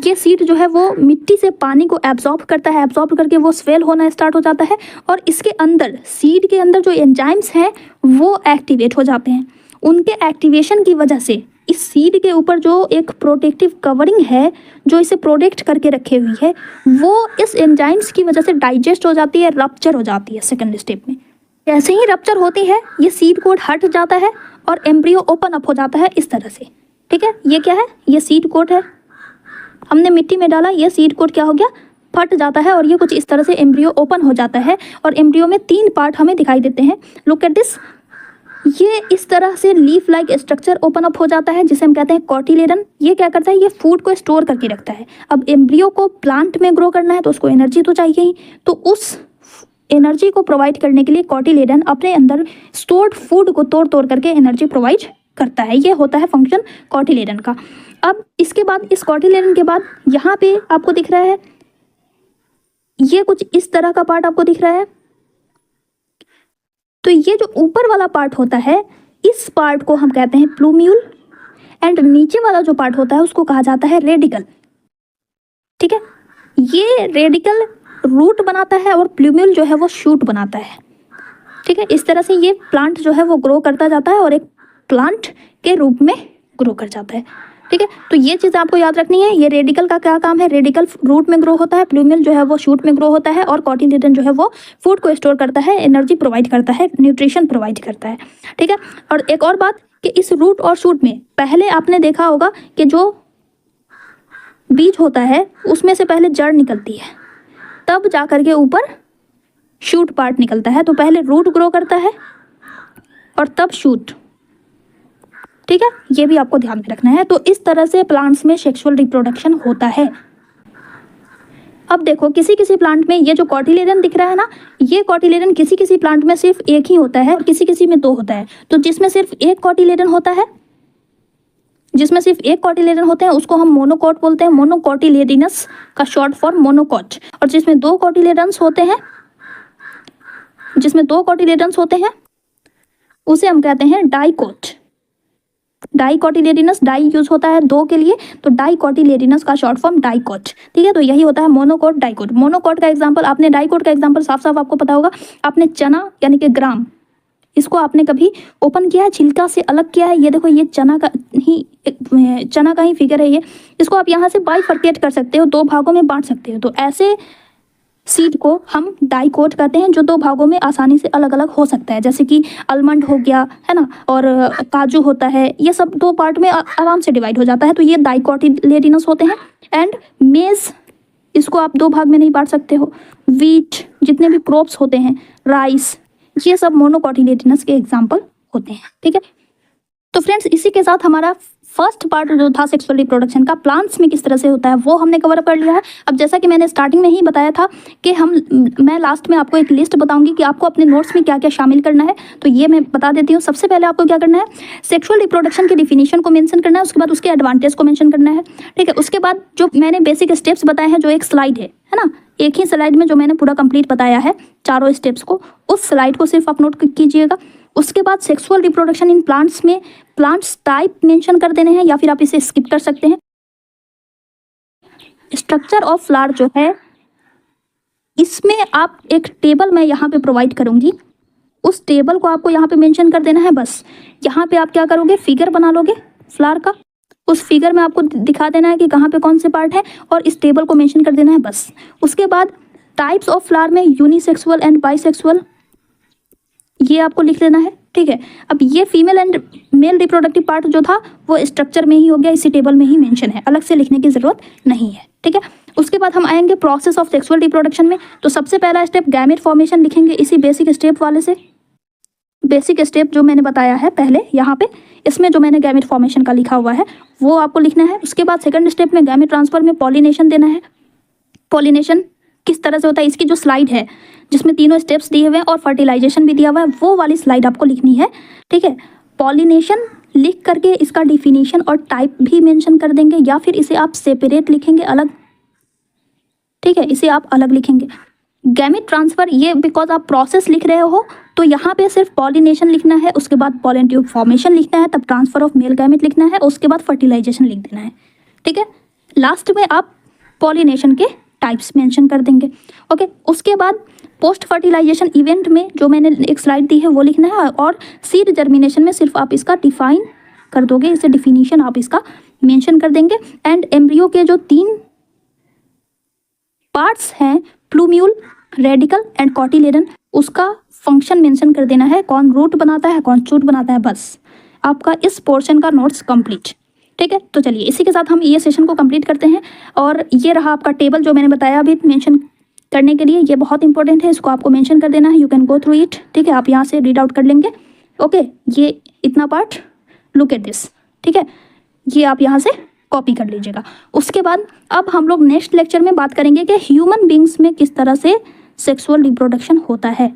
ये सीड जो है वो मिट्टी से पानी को एब्जॉर्ब करता है, एब्जॉर्ब करके वो स्वेल होना स्टार्ट हो जाता है और इसके अंदर, सीड के अंदर जो एंजाइम्स हैं वो एक्टिवेट हो जाते हैं। उनके एक्टिवेशन की वजह से इस सीड के ऊपर जो एक प्रोटेक्टिव कवरिंग है जो इसे प्रोटेक्ट करके रखे हुई है, वो इस एंजाइम्स की वजह से डाइजेस्ट हो जाती है, रप्चर हो जाती है सेकंड स्टेप में। जैसे ही रप्चर होती है, ये सीड कोट हट जाता है और एम्ब्रियो ओपन अप हो जाता है इस तरह से। ठीक है, ये क्या है, ये सीड कोट है, हमने मिट्टी में डाला, ये सीड कोट क्या हो गया, फट जाता है और ये कुछ इस तरह से एम्ब्रियो ओपन हो जाता है और एम्ब्रियो में 3 पार्ट हमें दिखाई देते हैं। लुक एट दिस, ये इस तरह से leaf like structure open up हो जाता है जिसे हम कहते हैं कॉटिलेडन। ये क्या करता है, ये फूड को स्टोर करके रखता है। अब एम्ब्रियो को प्लांट में ग्रो करना है तो उसको एनर्जी तो चाहिए ही, तो उस एनर्जी को प्रोवाइड करने के लिए कॉटिलेडन अपने अंदर स्टोर्ड फूड को तोड़ तोड़ करके एनर्जी प्रोवाइड करता है। ये होता है फंक्शन कॉटिलेडन का। अब इसके बाद, इस कॉटिलेडन के बाद यहाँ पे आपको दिख रहा है, ये कुछ इस तरह का पार्ट आपको दिख रहा है। तो ये जो ऊपर वाला पार्ट होता है, इस पार्ट को हम कहते हैं प्लूम्यूल, एंड नीचे वाला जो पार्ट होता है उसको कहा जाता है रेडिकल। ठीक है, ये रेडिकल रूट बनाता है और प्लूम्यूल जो है वो शूट बनाता है। ठीक है, इस तरह से ये प्लांट जो है वो ग्रो करता जाता है और एक प्लांट के रूप में ग्रो कर जाता है। ठीक है, तो ये चीज़ आपको याद रखनी है। ये रेडिकल का क्या काम है, रेडिकल रूट में ग्रो होता है, प्लूम्यूल जो है वो शूट में ग्रो होता है, और कॉटिलेडन जो है वो फूड को स्टोर करता है, एनर्जी प्रोवाइड करता है, न्यूट्रिशन प्रोवाइड करता है। ठीक है, और एक और बात कि इस रूट और शूट में पहले आपने देखा होगा कि जो बीज होता है उसमें से पहले जड़ निकलती है, तब जा करके ऊपर शूट पार्ट निकलता है। तो पहले रूट ग्रो करता है और तब शूट। ठीक है, ये भी आपको ध्यान में रखना है। तो इस तरह से प्लांट्स में सेक्सुअल रिप्रोडक्शन होता है। अब देखो, किसी किसी प्लांट में ये जो कॉटिलेडन दिख रहा है ना, ये कॉटिलेडन किसी किसी प्लांट में सिर्फ एक ही होता है और किसी किसी में दो होता है। तो जिसमें सिर्फ एक कॉटिलेडन होता है, जिसमें सिर्फ एक कॉटिलेडन होते हैं उसको हम मोनोकॉट बोलते हैं, मोनोकॉटिलेडिनस का शॉर्ट फॉर्म मोनोकॉट। और जिसमें दो कॉटिलेडन्स होते हैं, जिसमें दो कॉटिलेडन्स होते हैं उसे हम कहते हैं डाइकोट। डाइकोटिलेडिनस, डाई यूज होता है दो के लिए, तो डाइकोटिलेडिनस का शॉर्ट फॉर्म डाइकोट। ठीक है, तो यही होता है मोनोकॉट, डाइकोट। मोनोकॉट का एग्जांपल आपने, डाइकोट का एग्जांपल साफ साफ आपको पता होगा, आपने चना यानी कि ग्राम, इसको आपने कभी ओपन किया है, छिलका से अलग किया है। ये देखो, ये चना का ही फिगर है ये। इसको आप यहाँ से बाइफर्केट कर सकते हो, दो भागों में बांट सकते हो। तो ऐसे सीड को हम डाइकोट कहते हैं, जो दो भागों में आसानी से अलग अलग हो सकता है, जैसे कि आलमंड हो गया है ना, और काजू होता है, ये सब दो पार्ट में आराम से डिवाइड हो जाता है। तो ये डाइकोटिलेडिनस होते हैं। एंड मेज, इसको आप दो भाग में नहीं बांट सकते हो। वीट, जितने भी क्रॉप्स होते हैं, राइस, ये सब मोनोकॉटिलेडिनस के एग्जाम्पल होते हैं। ठीक है, तो फ्रेंड्स, इसी के साथ हमारा फर्स्ट पार्ट जो था सेक्सुअल रिप्रोडक्शन का, प्लांट्स में किस तरह से होता है, वो हमने कवर अप कर लिया है। अब जैसा कि मैंने स्टार्टिंग में ही बताया था कि मैं लास्ट में आपको एक लिस्ट बताऊंगी कि आपको अपने नोट्स में क्या क्या शामिल करना है। तो ये मैं बता देती हूँ। सबसे पहले आपको क्या करना है, सेक्सुअल रिप्रोडक्शन की डिफिनीशन को मेंशन करना है, उसके बाद उसके एडवांटेज को मेंशन करना है। ठीक है, उसके बाद जो मैंने बेसिक स्टेप्स बताए हैं, जो एक स्लाइड है ना, एक ही स्लाइड में जो मैंने पूरा कंप्लीट बताया है चारों स्टेप्स को, उस स्लाइड को सिर्फ आप नोट कीजिएगा। उसके बाद सेक्सुअल रिप्रोडक्शन इन प्लांट्स में प्लांट्स टाइप मेंशन कर देने हैं, या फिर आप इसे स्किप कर सकते हैं। स्ट्रक्चर ऑफ फ्लावर जो है, इसमें आप एक टेबल मैं यहाँ पे प्रोवाइड करूँगी, उस टेबल को आपको यहाँ पे मेंशन कर देना है। बस यहाँ पे आप क्या करोगे, फिगर बना लोगे फ्लावर का, उस फिगर में आपको दिखा देना है कि कहाँ पे कौन से पार्ट है, और इस टेबल को मेंशन कर देना है बस। उसके बाद टाइप्स ऑफ फ्लावर में यूनिसेक्सुअल एंड बाइसेक्सुअल, ये आपको लिख लेना है। ठीक है, अब ये female and male reproductive part जो था वो स्ट्रक्चर में ही हो गया, इसी टेबल में ही मेंशन है, अलग से लिखने की जरूरत नहीं है। ठीक है, उसके बाद हम आएंगे प्रोसेस ऑफ सेक्सुअल रिप्रोडक्शन में। तो सबसे पहला स्टेप गैमेट फॉर्मेशन लिखेंगे, इसी बेसिक स्टेप वाले से। बेसिक स्टेप जो मैंने बताया है पहले यहाँ पे, इसमें जो मैंने गैमेट फॉर्मेशन का लिखा हुआ है वो आपको लिखना है। उसके बाद सेकंड स्टेप में गैमेट ट्रांसफर में पॉलिनेशन देना है। पॉलिनेशन किस तरह से होता है, इसकी जो स्लाइड है जिसमें तीनों स्टेप्स दिए हुए हैं और फर्टिलाइजेशन भी दिया हुआ है, वो वाली स्लाइड आपको लिखनी है। ठीक है, पॉलिनेशन लिख करके इसका डिफिनीशन और टाइप भी मेंशन कर देंगे, या फिर इसे आप सेपरेट लिखेंगे अलग। ठीक है, इसे आप अलग लिखेंगे। गैमेट ट्रांसफर, ये बिकॉज आप प्रोसेस लिख रहे हो तो यहाँ पे सिर्फ पॉलिनेशन लिखना है, उसके बाद पॉलन ट्यूब फॉर्मेशन लिखना है, तब ट्रांसफर ऑफ मेल गैमेट लिखना है, उसके बाद फर्टिलाइजेशन लिख देना है। ठीक है, लास्ट में आप पॉलिनेशन के टाइप्स मेंशन कर देंगे। ओके, उसके बाद पोस्ट फर्टिलाइजेशन इवेंट में जो मैंने एक स्लाइड दी है वो लिखना है, और सीड जर्मिनेशन में सिर्फ आप इसका डिफाइन कर दोगे, इसे डिफिनीशन आप इसका मेंशन कर देंगे। एंड एम्ब्रियो के जो 3 पार्ट्स हैं, प्लूम्यूल, रेडिकल एंड कॉटिलेडन, उसका फंक्शन मेंशन कर देना है, कौन रूट बनाता है, कौन शूट बनाता है। बस आपका इस पोर्शन का नोट्स कंप्लीट। ठीक है, तो चलिए इसी के साथ हम ये सेशन को कंप्लीट करते हैं। और ये रहा आपका टेबल जो मैंने बताया अभी मेंशन करने के लिए, ये बहुत इंपॉर्टेंट है, इसको आपको मेंशन कर देना है। You can go through it. ठीक है, आप यहाँ से रीड आउट कर लेंगे। ओके, ये इतना पार्ट, लुक एट दिस। ठीक है, ये आप यहाँ से कॉपी कर लीजिएगा। उसके बाद अब हम लोग नेक्स्ट लेक्चर में बात करेंगे कि ह्यूमन बींग्स में किस तरह से सेक्सुअल रिप्रोडक्शन होता है।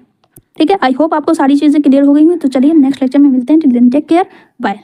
ठीक है, आई होप आपको सारी चीज़ें क्लियर हो गई हैं। तो चलिए नेक्स्ट लेक्चर में मिलते हैं। Till then take care, bye.